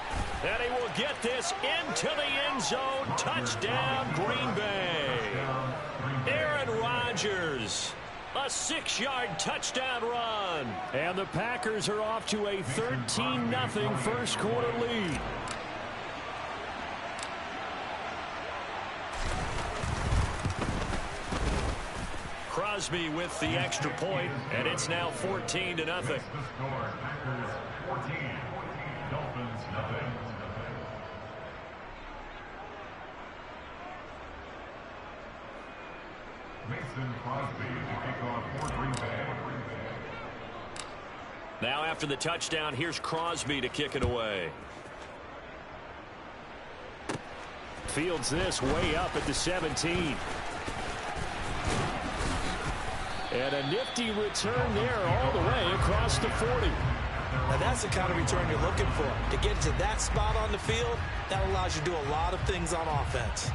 And he will get this into the end zone. Touchdown, Green Bay. Aaron Rodgers. A 6-yard touchdown run. And the Packers are off to a 13-0 first quarter lead. Crosby with the extra point, and it's now 14-0. Now after the touchdown, here's Crosby to kick it away. Fields this way up at the 17. And a nifty return there all the way across the 40. Now that's the kind of return you're looking for. To get to that spot on the field, that allows you to do a lot of things on offense.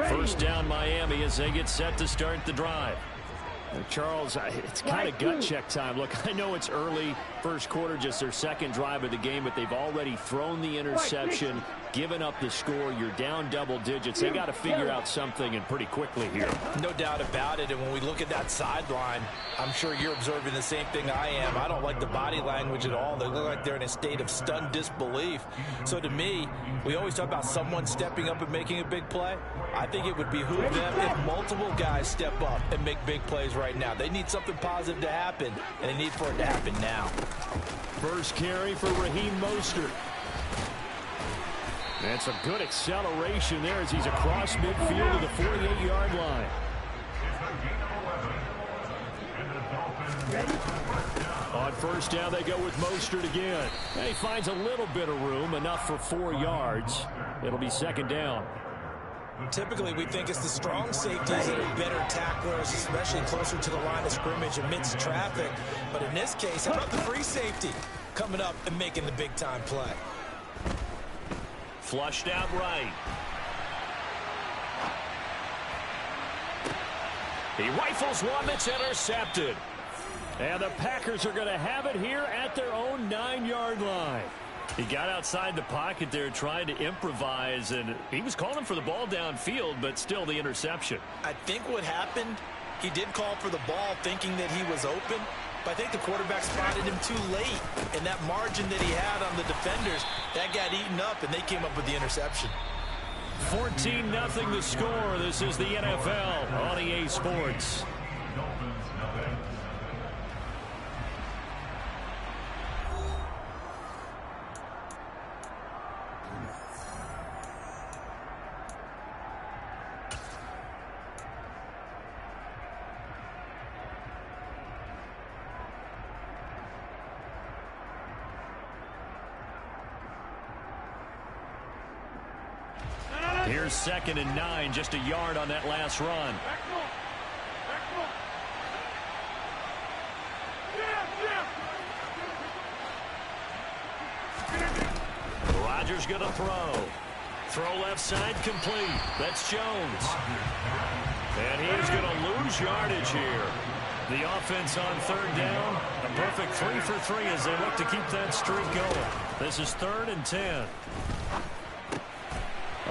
First down Miami as they get set to start the drive. Charles, it's kind of gut check time. Look, I know it's early, first quarter, just their second drive of the game, but they've already thrown the interception. giving up the score. You're down double digits. They got to figure out something, and pretty quickly here. No doubt about it. And when we look at that sideline, I'm sure you're observing the same thing I am. I don't like the body language at all. They look like they're in a state of stunned disbelief. So to me, we always talk about someone stepping up and making a big play. I think it would behoove them if multiple guys step up and make big plays right now. They need something positive to happen, and they need for it to happen now. First carry for Raheem Mostert. That's a good acceleration there as he's across midfield to the 48-yard line. On first down, they go with Mostert again. And he finds a little bit of room, enough for 4 yards. It'll be second down. Typically, we think it's the strong safeties that are better tacklers, especially closer to the line of scrimmage amidst traffic. But in this case, how about the free safety coming up and making the big-time play? Flushed out right. He rifles one that's intercepted. And the Packers are going to have it here at their own 9-yard line. He got outside the pocket there trying to improvise, and he was calling for the ball downfield, but still the interception. I think what happened, he did call for the ball thinking that he was open, but I think the quarterback spotted him too late, and that margin that he had on the defenders, that got eaten up, and they came up with the interception. 14-0 the score. This is the NFL on EA Sports. Here's 2nd and 9, just a yard on that last run. Rodgers going to throw. Throw left side complete. That's Jones. And he's going to lose yardage here. The offense on 3rd down. A perfect 3 for 3 as they look to keep that streak going. This is 3rd and 10.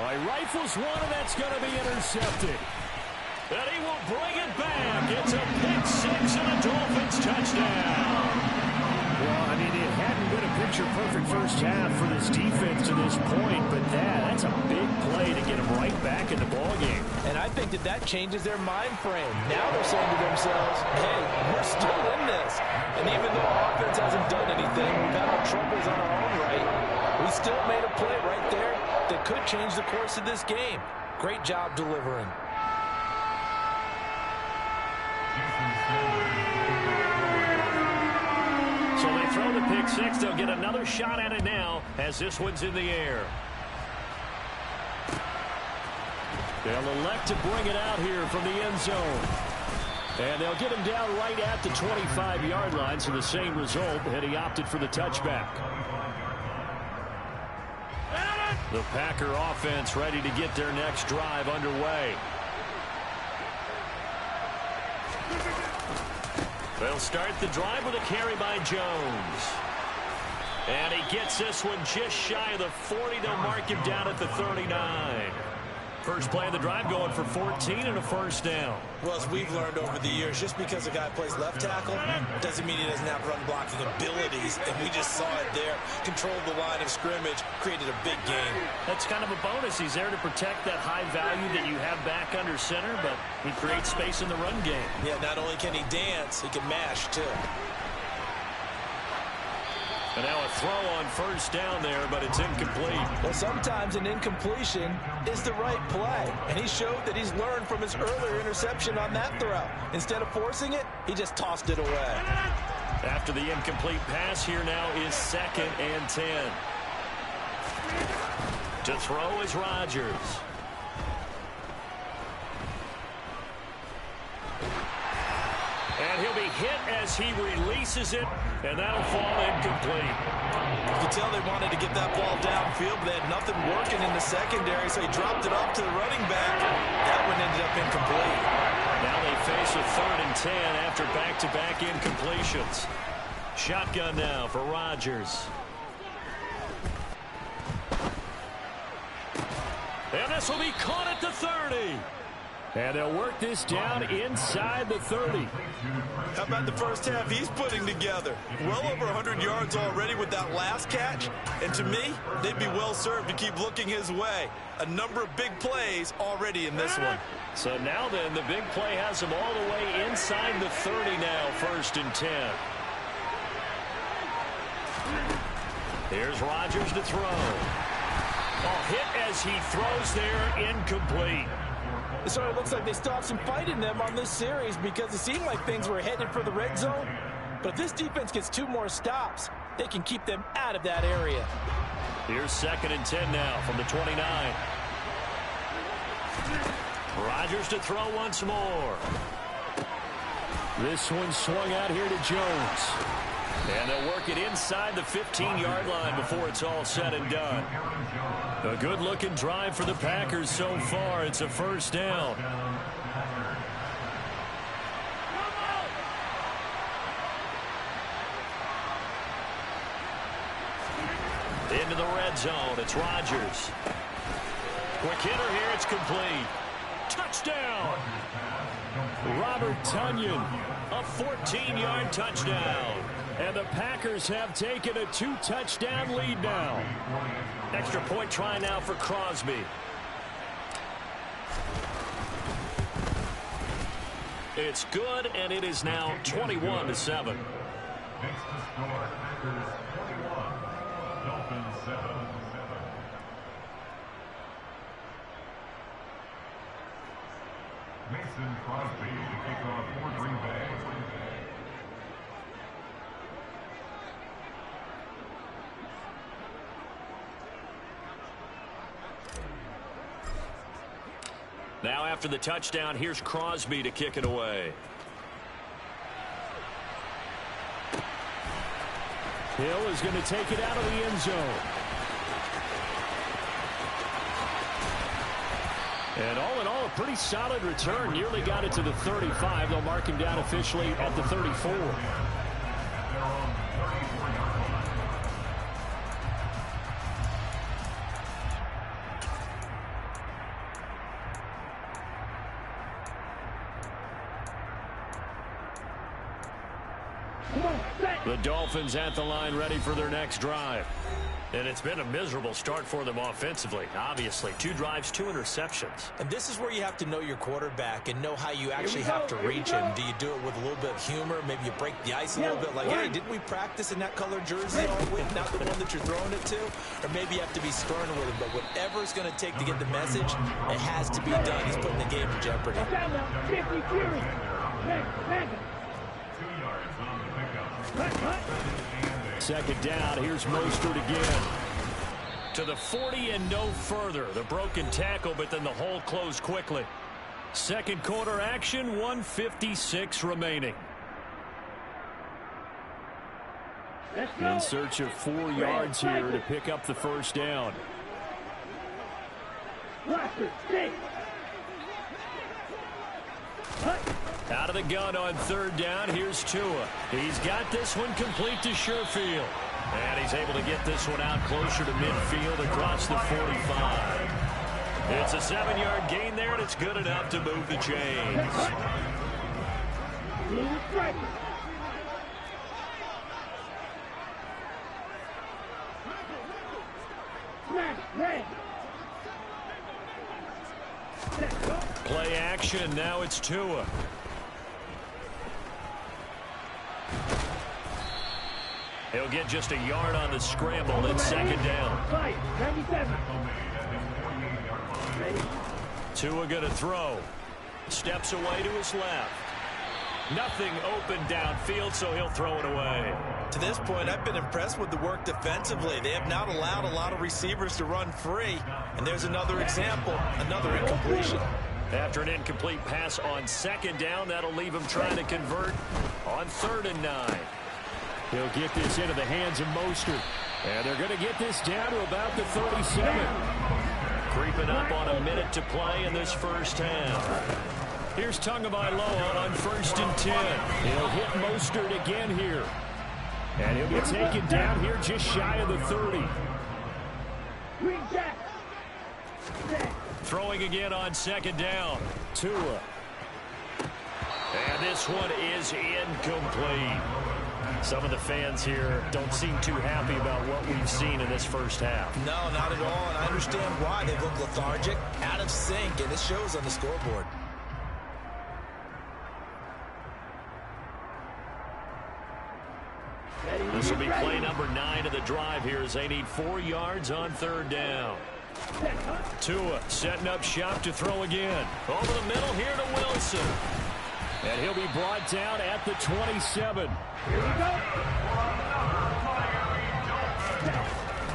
He rifles one, and that's going to be intercepted. And he will bring it back. It's a pick 6 and a Dolphins touchdown. Well, I mean, it hadn't been a picture-perfect first half for this defense to this point, but that's a big play to get them right back in the ballgame. And I think that changes their mind frame. Now they're saying to themselves, hey, we're still in this. And even though our offense hasn't done anything, we've had our troubles on our own right, we still made a play right there that could change the course of this game. Great job delivering. So they throw the pick 6. They'll get another shot at it now as this one's in the air. They'll elect to bring it out here from the end zone. And they'll get him down right at the 25-yard line, so the same result, and he opted for the touchback. The Packer offense ready to get their next drive underway. They'll start the drive with a carry by Jones. And he gets this one just shy of the 40. They'll mark him down at the 39. First play of the drive going for 14 and a first down. Well, as we've learned over the years, just because a guy plays left tackle doesn't mean he doesn't have run blocking abilities. And we just saw it there. Controlled the line of scrimmage, created a big game. That's kind of a bonus. He's there to protect that high value that you have back under center, but he creates space in the run game. Yeah, not only can he dance, he can mash, too. And now a throw on first down there, but it's incomplete. Well, sometimes an incompletion is the right play. And he showed that he's learned from his earlier interception on that throw. Instead of forcing it, he just tossed it away. After the incomplete pass, here now is 2nd and 10. To throw is Rodgers. And he'll be hit as he releases it, and that'll fall incomplete. You could tell they wanted to get that ball downfield, but they had nothing working in the secondary, so he dropped it off to the running back. That one ended up incomplete. Now they face a 3rd and 10 after back-to-back incompletions. Shotgun now for Rodgers. And this will be caught at the 30. And they'll work this down inside the 30. How about the first half he's putting together? Well over 100 yards already with that last catch. And to me, they'd be well served to keep looking his way. A number of big plays already in this one. So now then, the big play has him all the way inside the 30 now, 1st and 10. Here's Rodgers to throw. Oh, hit as he throws there, incomplete. It sort of looks like they still have some fight in them on this series because it seemed like things were headed for the red zone. But if this defense gets 2 more stops, they can keep them out of that area. Here's 2nd and 10 now from the 29. Rodgers to throw once more. This one swung out here to Jones. And they'll work it inside the 15-yard line before it's all said and done. A good-looking drive for the Packers so far. It's a 1st down. Into the red zone. It's Rodgers. Quick hitter here. It's complete. Touchdown. Robert Tonyan. A 14-yard touchdown. And the Packers have taken a 2-touchdown lead now. Extra point try now for Crosby. It's good, and it is now 21-7. Next to score, Packers 21, Dolphins 7. Mason Crosby to kick off for Green Bay. Now after the touchdown, here's Crosby to kick it away. Hill is going to take it out of the end zone. And all in all, a pretty solid return. Nearly got it to the 35. They'll mark him down officially at the 34. The Dolphins at the line, ready for their next drive. And it's been a miserable start for them offensively, obviously. 2 drives, 2 interceptions. And this is where you have to know your quarterback and know how you actually have to reach him. Do you do it with a little bit of humor? Maybe you break the ice a little bit like, hey, didn't we practice in that color jersey all week, not the one that you're throwing it to? Or maybe you have to be stern with him. But whatever it's going to take to get the message, it has to be done. He's putting the game in jeopardy. 2 yards on the pickup. 2nd down. Here's Mostert again. To the 40 and no further. The broken tackle, but then the hole closed quickly. 2nd quarter action, 1:56 remaining. In search of 4 yards here to pick up the 1st down. Out of the gun on 3rd down. Here's Tua. He's got this one complete to Sherfield. And he's able to get this one out closer to midfield across the 45. It's a 7-yard gain there, and it's good enough to move the chains. Play action. Now it's Tua. He'll get just a yard on the scramble. It's 2nd down. Tua going to throw. Steps away to his left. Nothing open downfield, so he'll throw it away. To this point, I've been impressed with the work defensively. They have not allowed a lot of receivers to run free. And there's another example, another incompletion. After an incomplete pass on 2nd down, that'll leave him trying to convert on 3rd and 9. He'll get this into the hands of Mostert. And they're going to get this down to about the 37. Creeping up on a minute to play in this first half. Here's Tagovailoa on 1st and 10. He'll hit Mostert again here. And he'll be taken down here just shy of the 30. Green Jack. throwing again on second down. Tua. And this one is incomplete. Some of the fans here don't seem too happy about what we've seen in this first half. No, not at all, and I understand why. They look lethargic, out of sync, and it shows on the scoreboard. This will be play number 9 of the drive here as they need 4 yards on third down. Tua setting up shop to throw again. Over the middle here to Wilson. And he'll be brought down at the 27. Here we go.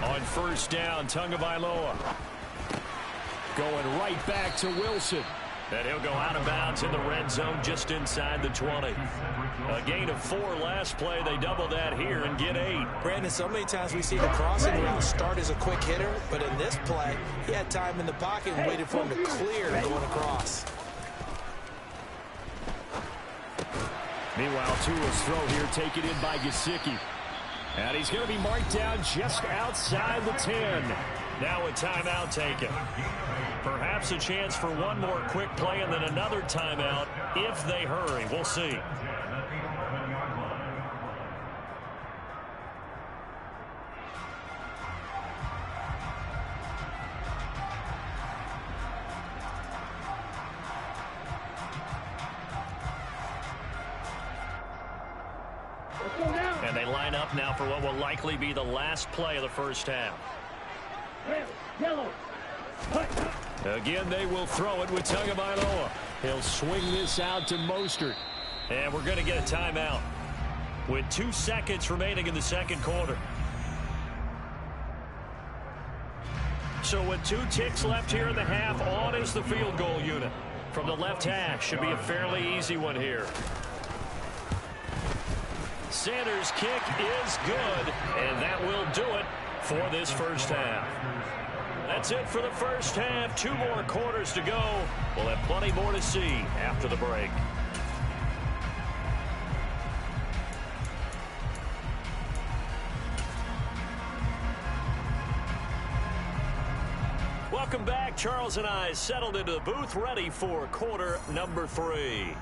On first down, Tagovailoa. Going right back to Wilson. And he'll go out of bounds in the red zone just inside the 20. A gain of 4 last play. They double that here and get 8. Brandon, so many times we see the crossing route start as a quick hitter, but in this play, he had time in the pocket and waited for him to clear going across. Meanwhile, Tua's throw here taken in by Gesicki. And he's going to be marked down just outside the 10. Now a timeout taken. Perhaps a chance for one more quick play and then another timeout if they hurry. We'll see. And they line up now for what will likely be the last play of the first half. Yellow. Again, they will throw it with Tagovailoa. He'll swing this out to Mostert. And we're going to get a timeout with 2 seconds remaining in the second quarter. So with 2 ticks left here in the half, on is the field goal unit. From the left hash, should be a fairly easy one here. Sanders' kick is good, and that will do it for this first half. That's it for the first half. 2 more quarters to go. We'll have plenty more to see after the break. Welcome back. Charles and I settled into the booth, ready for quarter number 3.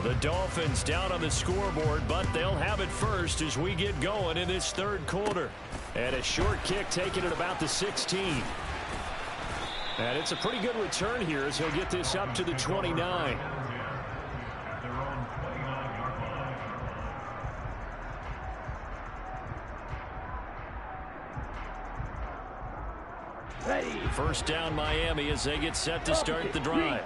The Dolphins down on the scoreboard, but they'll have it first as we get going in this third quarter. And a short kick taken at about the 16. And it's a pretty good return here as he'll get this up to the 29. Ready. First down Miami as they get set to start the drive.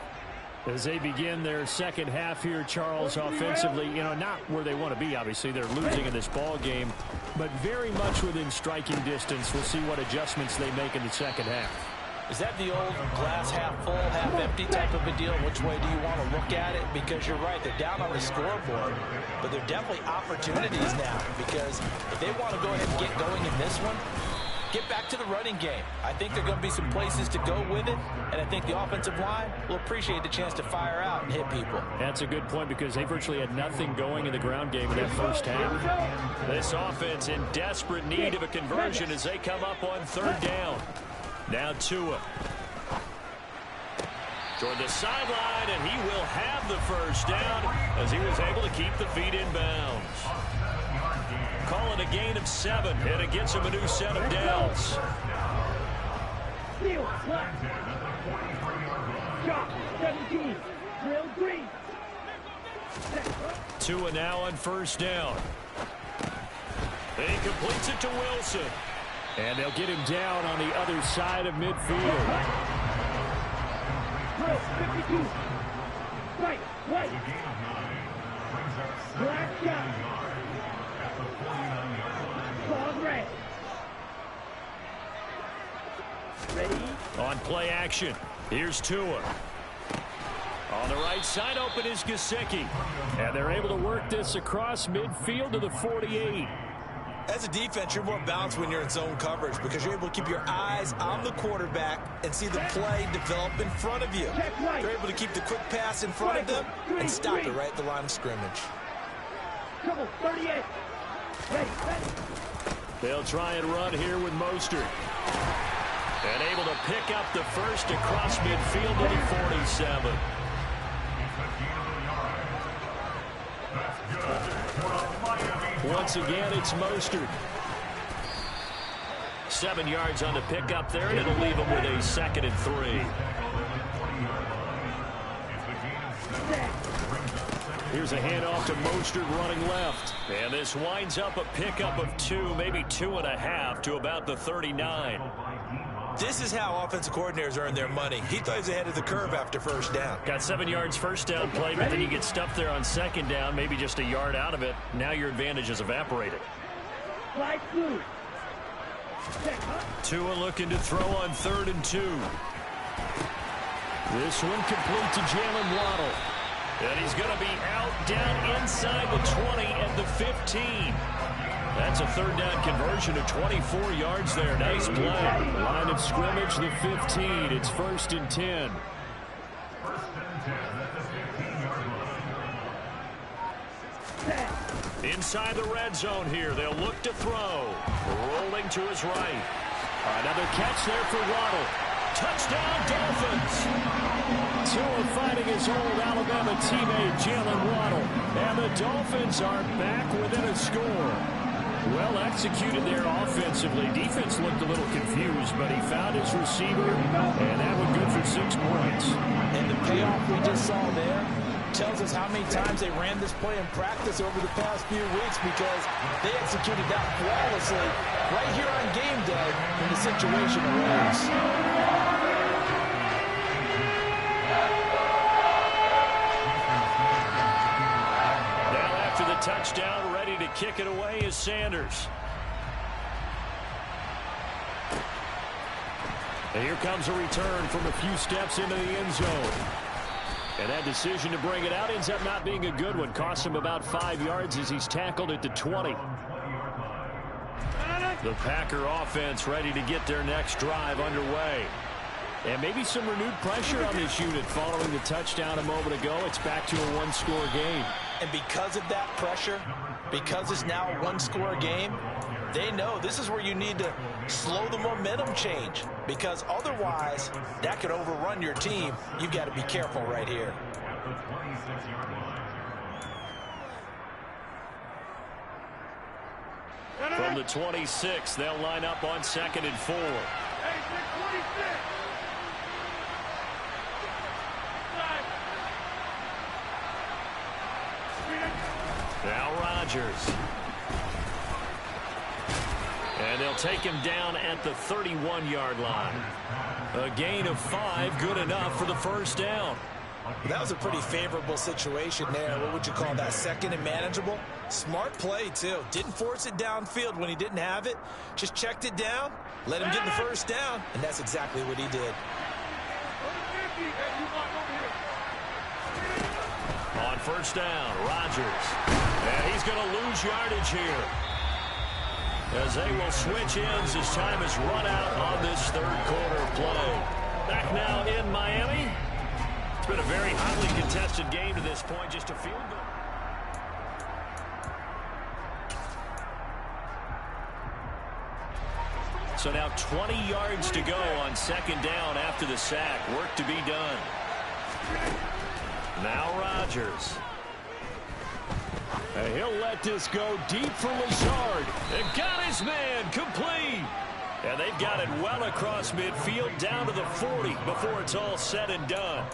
As they begin their second half here, Charles, offensively, not where they want to be, obviously. They're losing in this ball game, but very much within striking distance. We'll see what adjustments they make in the second half. Is that the old glass half full, half empty type of a deal? Which way do you want to look at it? Because you're right, they're down on the scoreboard, but they're definitely opportunities now, because if they want to go ahead and get going in this one, get back to the running game. I think there are going to be some places to go with it, and I think the offensive line will appreciate the chance to fire out and hit people. That's a good point because they virtually had nothing going in the ground game in that first half. This offense in desperate need of a conversion as they come up on third down. Now Tua. Toward the sideline, and he will have the first down as he was able to keep the feet in bounds. Call it a gain of 7, and it gets him a new set of downs. Steal, slap. Shot, 17. Drill 3. Tua now on first down. And he completes it to Wilson. And they'll get him down on the other side of midfield. Drill 52. Right, right. Black shot. Red. Ready? On play action, here's Tua. On the right side, open is Gesicki. And they're able to work this across midfield to the 48. As a defense, you're more balanced when you're in zone coverage because you're able to keep your eyes on the quarterback and see the play develop in front of you. You're able to keep the quick pass in front of them and stop it right at the line of scrimmage. Trouble, 38. Ready. They'll try and run here with Mostert. And able to pick up the first across midfield to the 47. Once again, it's Mostert. 7 yards on the pickup there, and it'll leave him with a 2nd and 3. Here's a handoff to Mostert running left. And this winds up a pickup of 2, maybe 2.5 to about the 39. This is how offensive coordinators earn their money. He thought he was ahead of the curve after first down. Got 7 yards first down play, but then you get stuffed there on 2nd down, maybe just a yard out of it. Now your advantage is evaporated. Tua looking to throw on 3rd and 2. This one complete to Jalen Waddle. And he's going to be out down inside the 20 at the 15. That's a 3rd down conversion of 24 yards there. Nice play. Line of scrimmage, the 15. It's 1st and 10. Inside the red zone here. They'll look to throw. Rolling to his right. Another catch there for Waddle. Touchdown, Dolphins. Tua fighting his old Alabama teammate, Jalen Waddle. And the Dolphins are back within a score. Well executed there offensively. Defense looked a little confused, but he found his receiver, and that one good for 6 points. And the payoff we just saw there tells us how many times they ran this play in practice over the past few weeks because they executed that flawlessly right here on game day when the situation arose. The touchdown, ready to kick it away is Sanders. And here comes a return from a few steps into the end zone. And that decision to bring it out ends up not being a good one. Costs him about 5 yards as he's tackled at the 20. The Packer offense ready to get their next drive underway. And maybe some renewed pressure on this unit following the touchdown a moment ago. It's back to a 1-score game. And because of that pressure, because it's now a 1-score game, they know this is where you need to slow the momentum change because otherwise that could overrun your team. You've got to be careful right here. From the 26, they'll line up on 2nd and 4. Now Rodgers. And they'll take him down at the 31-yard line. A gain of 5, good enough for the first down. That was a pretty favorable situation there. What would you call that? 2nd and manageable? Smart play, too. Didn't force it downfield when he didn't have it. Just checked it down, let him get the first down, and that's exactly what he did. On first down, Rodgers. And he's going to lose yardage here. As they will switch ends as time is run out on this 3rd quarter play. Back now in Miami. It's been a very hotly contested game to this point. Just a field goal. So now 20 yards to go on 2nd down after the sack. Work to be done. Now Rodgers. And he'll let this go deep for Lazard. And got his man complete. And they've got it well across midfield down to the 40 before it's all said and done.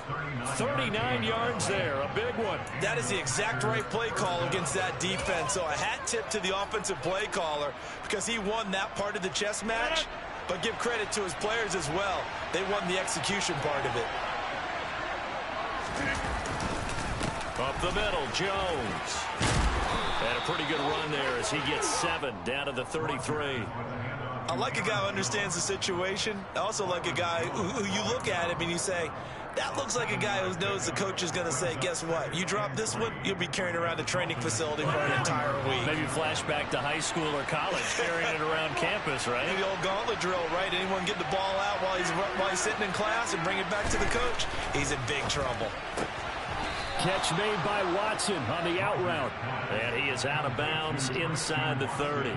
39 yards there, a big one. That is the exact right play call against that defense. So a hat tip to the offensive play caller because he won that part of the chess match. But give credit to his players as well. They won the execution part of it. Up the middle, Jones. And a pretty good run there as he gets 7 down to the 33. I like a guy who understands the situation. I also like a guy who you look at him and you say, That looks like a guy who knows the coach is going to say, guess what? You drop this one, you'll be carrying around a training facility for an entire week. Maybe flashback to high school or college, carrying it around campus, right? The old gauntlet drill, right? Anyone get the ball out while he's sitting in class and bring it back to the coach? He's in big trouble. Catch made by Watson on the out route. And he is out of bounds inside the 30.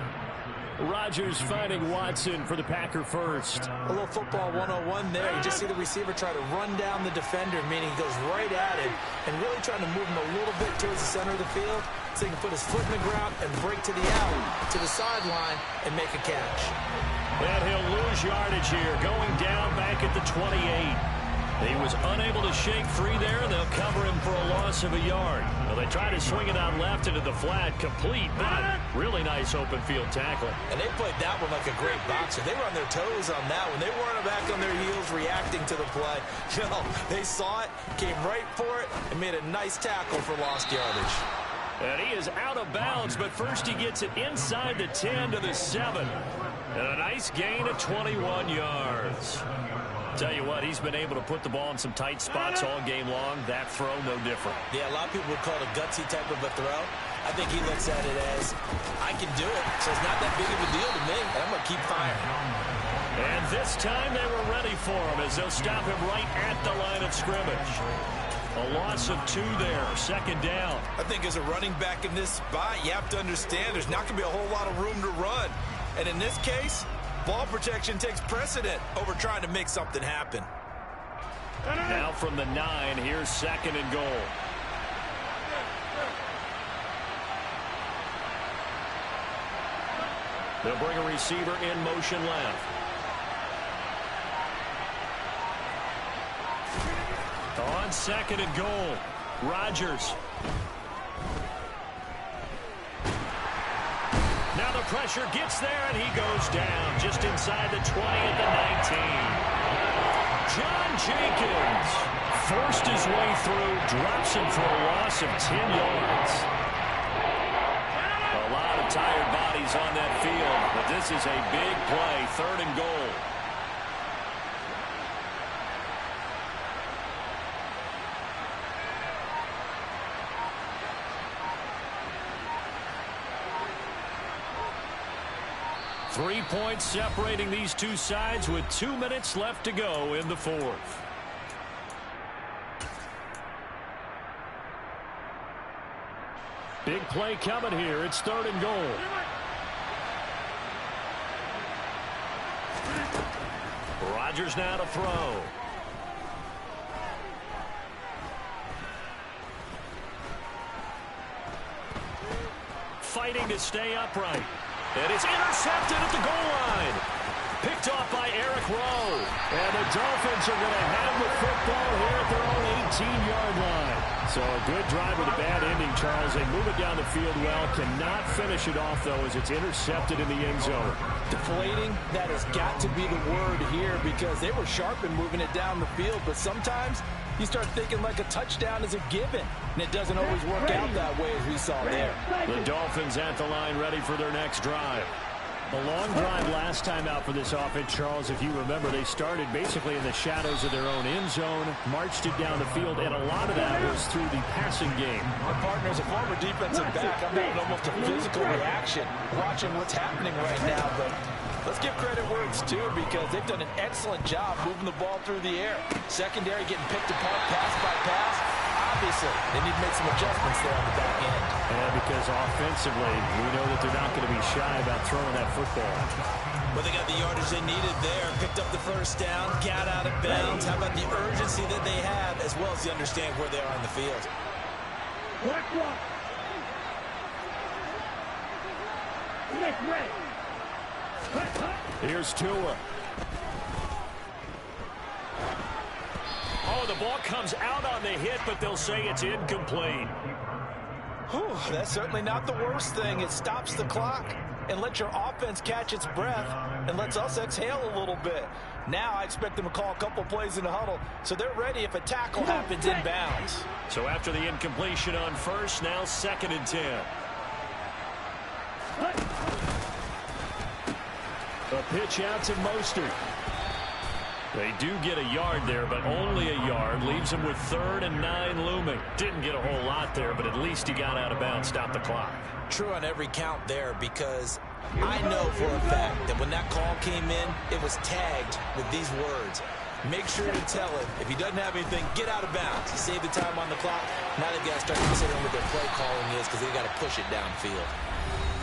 Rodgers finding Watson for the Packer first. A little football 101 there. You just see the receiver try to run down the defender, meaning he goes right at him and really trying to move him a little bit towards the center of the field so he can put his foot in the ground and break to the out, to the sideline, and make a catch. And he'll lose yardage here, going down back at the 28. He was unable to shake free there, and they'll cover him for a loss of a yard. Well, they try to swing it out left into the flat, complete, but really nice open field tackle. And they played that one like a great boxer. They were on their toes on that one. They weren't back on their heels reacting to the play. No, they saw it, came right for it, and made a nice tackle for lost yardage. And he is out of bounds, but first he gets it inside the 10 to the 7. And a nice gain of 21 yards. Tell you what, he's been able to put the ball in some tight spots all game long. That throw, no different. Yeah, a lot of people would call it a gutsy type of a throw. I think he looks at it as, I can do it, so it's not that big of a deal to me, and I'm going to keep firing. And this time they were ready for him as they'll stop him right at the line of scrimmage. A loss of 2 there, second down. I think as a running back in this spot, you have to understand there's not going to be a whole lot of room to run. And in this case, ball protection takes precedent over trying to make something happen. Now from the 9, here's second and goal. They'll bring a receiver in motion left. On second and goal, Rodgers. Now the pressure gets there, and he goes down just inside the 20 at the 19. John Jenkins forced his way through, drops him for a loss of 10 yards. A lot of tired bodies on that field, but this is a big play, third and goal. Three points separating these two sides with 2 minutes left to go in the fourth. Big play coming here. It's third and goal. Rodgers now to throw. Fighting to stay upright. And it's intercepted at the goal line. Picked off by Eric Rowe. And the Dolphins are going to have the football here at their own 18-yard line. So a good drive with a bad ending, Charles. They move it down the field well. Cannot finish it off, though, as it's intercepted in the end zone. Deflating, that has got to be the word here because they were sharp in moving it down the field. But sometimes you start thinking like a touchdown is a given. And it doesn't always work out that way as we saw there. The Dolphins at the line ready for their next drive. A long drive last time out for this offense, Charles. If you remember, they started basically in the shadows of their own end zone, marched it down the field, and a lot of that was through the passing game. My partner is a former defensive back. I'm having almost a physical reaction watching what's happening right now. But let's give credit where it's due because they've done an excellent job moving the ball through the air. Secondary getting picked apart pass by pass. Obviously, they need to make some adjustments there on the back end. Yeah, because offensively, we know that they're not going to be shy about throwing that football. Well, they got the yardage they needed there. Picked up the first down, got out of bounds. How about the urgency that they have, as well as the understand where they are on the field? Here's Tua. Oh, the ball comes out on the hit, but they'll say it's incomplete. Whew, that's certainly not the worst thing. It stops the clock and lets your offense catch its breath and lets us exhale a little bit. Now I expect them to call a couple plays in the huddle, so they're ready if a tackle happens in bounds. So after the incompletion on first, now second and 10. A pitch out to Mostert. They do get a yard there, but only a yard. Leaves him with 3rd and 9 looming. Didn't get a whole lot there, but at least he got out of bounds. Stop the clock. True on every count there, because I know for a fact that when that call came in, it was tagged with these words. Make sure to tell him, if he doesn't have anything, get out of bounds. Save the time on the clock. Now they've got to start considering what their play calling is, because they've got to push it downfield.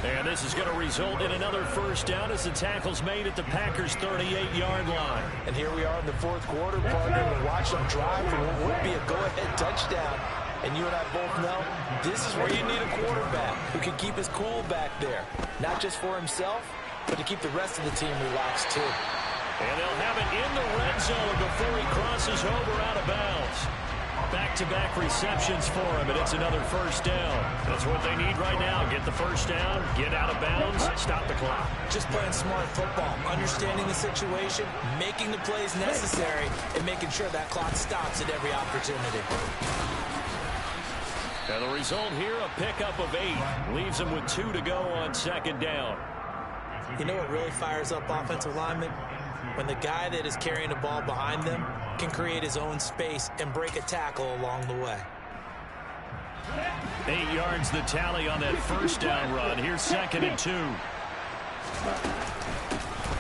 And this is going to result in another 1st down as the tackle's made at the Packers' 38-yard line. And here we are in the 4th quarter, partner, and watch them drive for what would be a go-ahead touchdown. And you and I both know this is where you need a quarterback who can keep his cool back there. Not just for himself, but to keep the rest of the team relaxed too. And they'll have it in the red zone before he crosses over out of bounds. Back-to-back receptions for him, and it's another 1st down. That's what they need right now. Get the 1st down, get out of bounds, stop the clock. Just playing smart football, understanding the situation, making the plays necessary, and making sure that clock stops at every opportunity. And the result here, a pickup of 8. Leaves him with 2 to go on 2nd down. You know what really fires up offensive linemen? When the guy that is carrying the ball behind them can create his own space and break a tackle along the way. 8 yards the tally on that 1st down run. Here's 2nd and 2.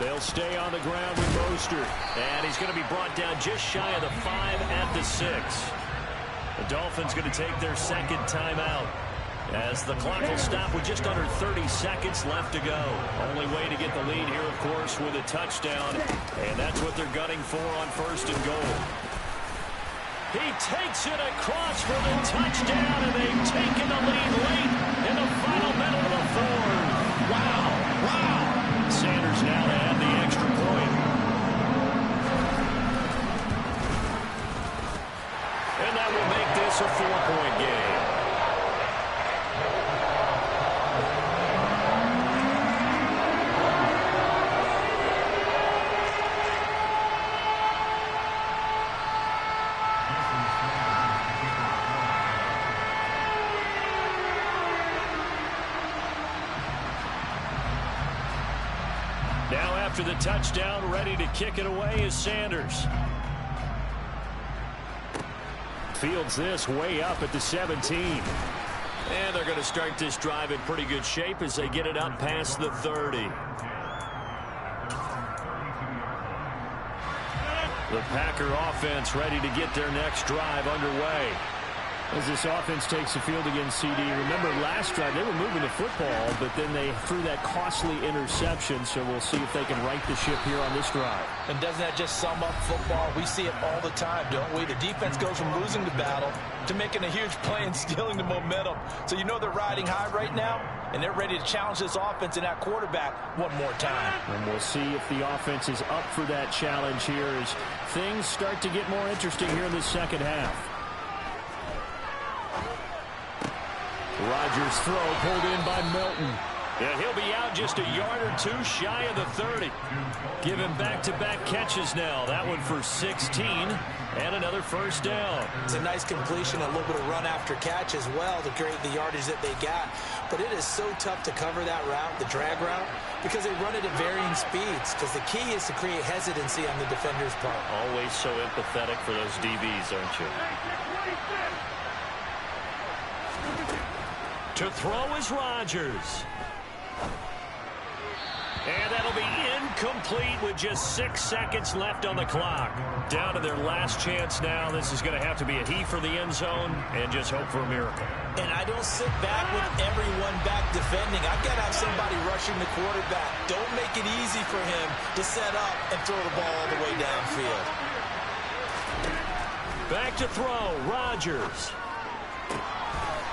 They'll stay on the ground with Mostert. And he's going to be brought down just shy of the 5 at the 6. The Dolphins going to take their 2nd timeout, as the clock will stop with just under 30 seconds left to go. Only way to get the lead here, of course, with a touchdown. And that's what they're gunning for on 1st and goal. He takes it across for the touchdown, and they've taken the lead late in the final minute of the 4th. Wow, wow. Sanders now to add the extra point. And that will make this a 4-point game. Now after the touchdown, ready to kick it away is Sanders. Fields this way up at the 17. And they're going to start this drive in pretty good shape as they get it up past the 30. The Packer offense ready to get their next drive underway. As this offense takes the field against CD, remember last drive they were moving the football, but then they threw that costly interception, so we'll see if they can right the ship here on this drive. And doesn't that just sum up football? We see it all the time, don't we? The defense goes from losing the battle to making a huge play and stealing the momentum. So you know they're riding high right now, and they're ready to challenge this offense and that quarterback one more time. And we'll see if the offense is up for that challenge here as things start to get more interesting here in the 2nd half. Rodgers' throw pulled in by Melton. And he'll be out just a yard or 2 shy of the 30. Give him back-to-back catches now. That one for 16 and another 1st down. It's a nice completion, a little bit of run after catch as well to create the yardage that they got. But it is so tough to cover that route, the drag route, because they run it at varying speeds. Because the key is to create hesitancy on the defender's part. Always so empathetic for those DBs, aren't you? To throw is Rodgers. And that'll be incomplete with just 6 seconds left on the clock. Down to their last chance now. This is going to have to be a he for the end zone and just hope for a miracle. And I don't sit back with everyone back defending. I've got to have somebody rushing the quarterback. Don't make it easy for him to set up and throw the ball all the way downfield. Back to throw, Rodgers.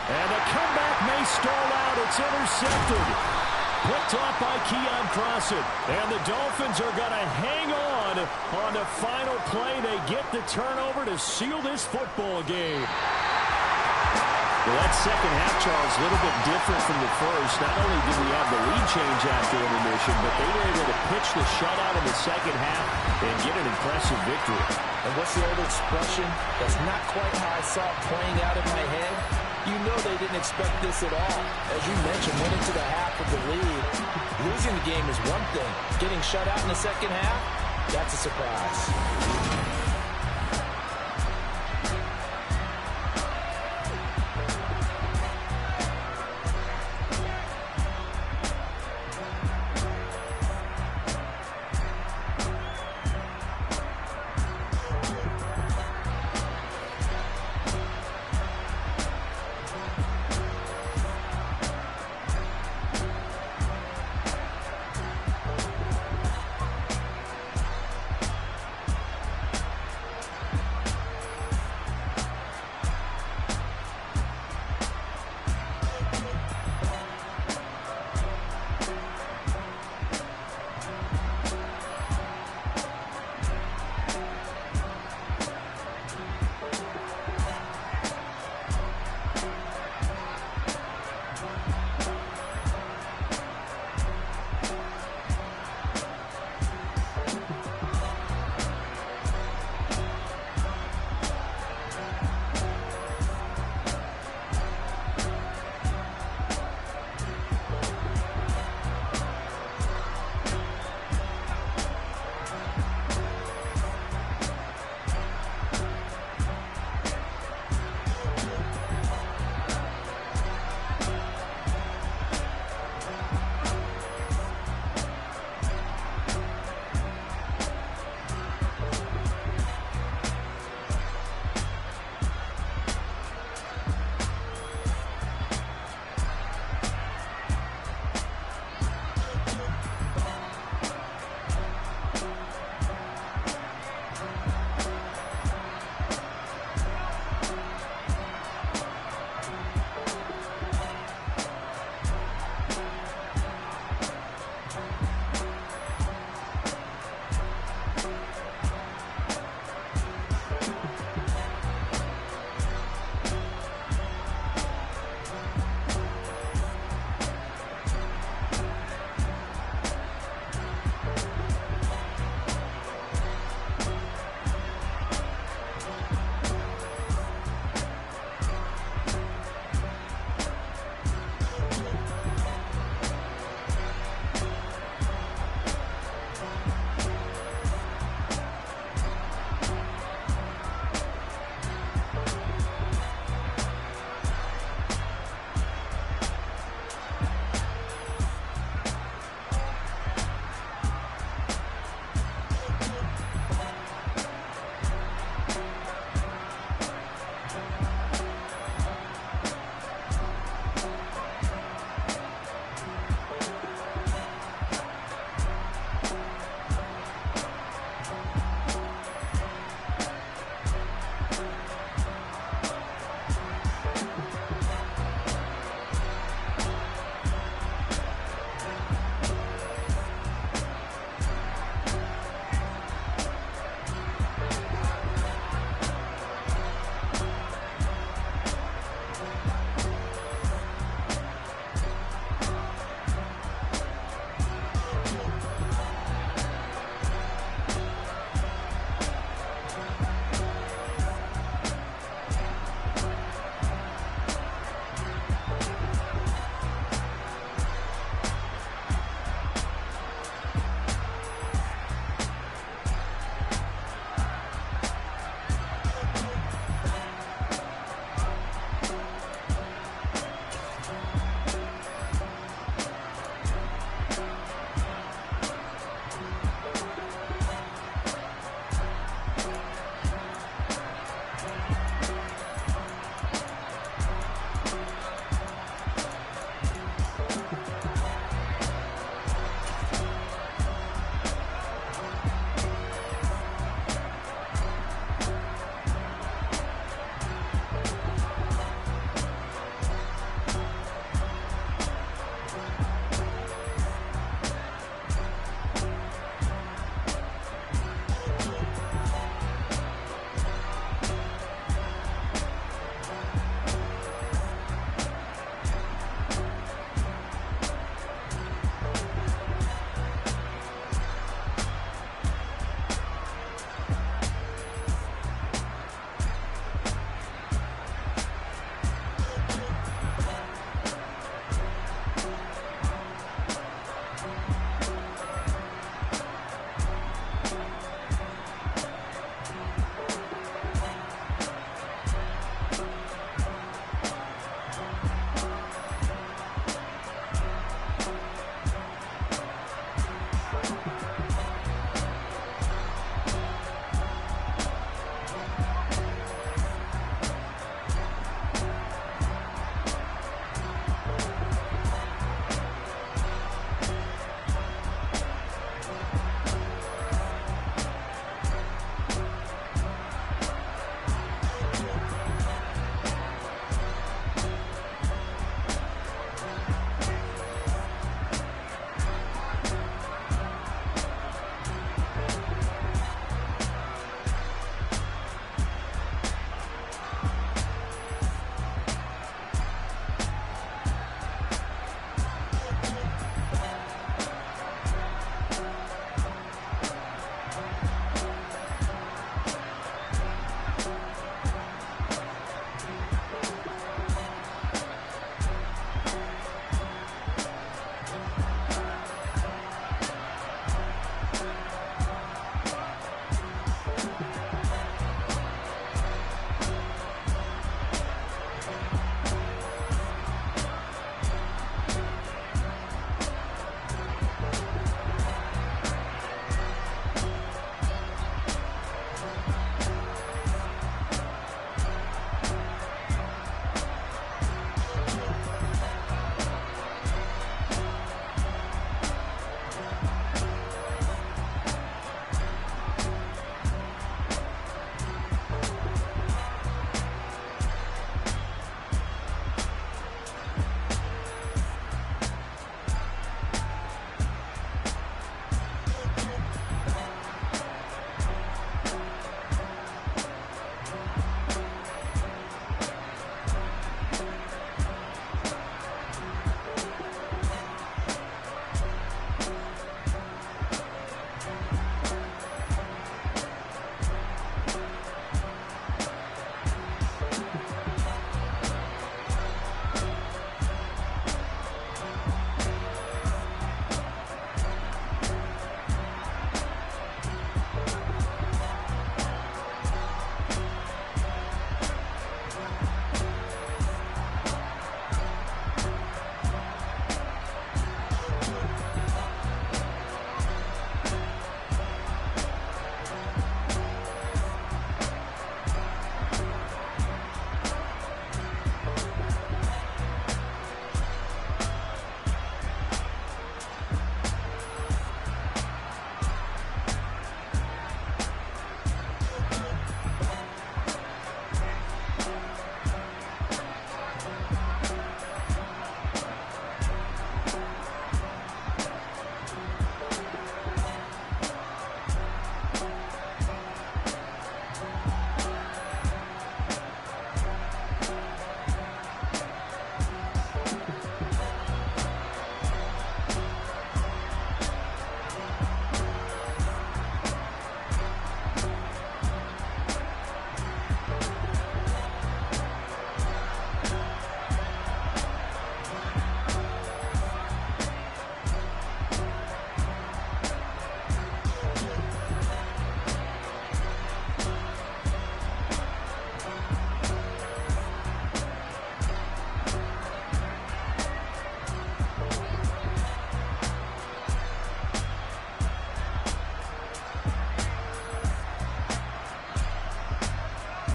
And the comeback may stall out. It's intercepted. Picked off by Keon Crossett. And the Dolphins are going to hang on the final play. They get the turnover to seal this football game. Well, that 2nd half, Charles, a little bit different from the first. Not only did we have the lead change after intermission, but they were able to pitch the shutout in the 2nd half and get an impressive victory. And what's the old expression? That's not quite how I saw it playing out in my head. You know they didn't expect this at all. As you mentioned, went into the half with the lead. Losing the game is one thing. Getting shut out in the 2nd half, That's a surprise.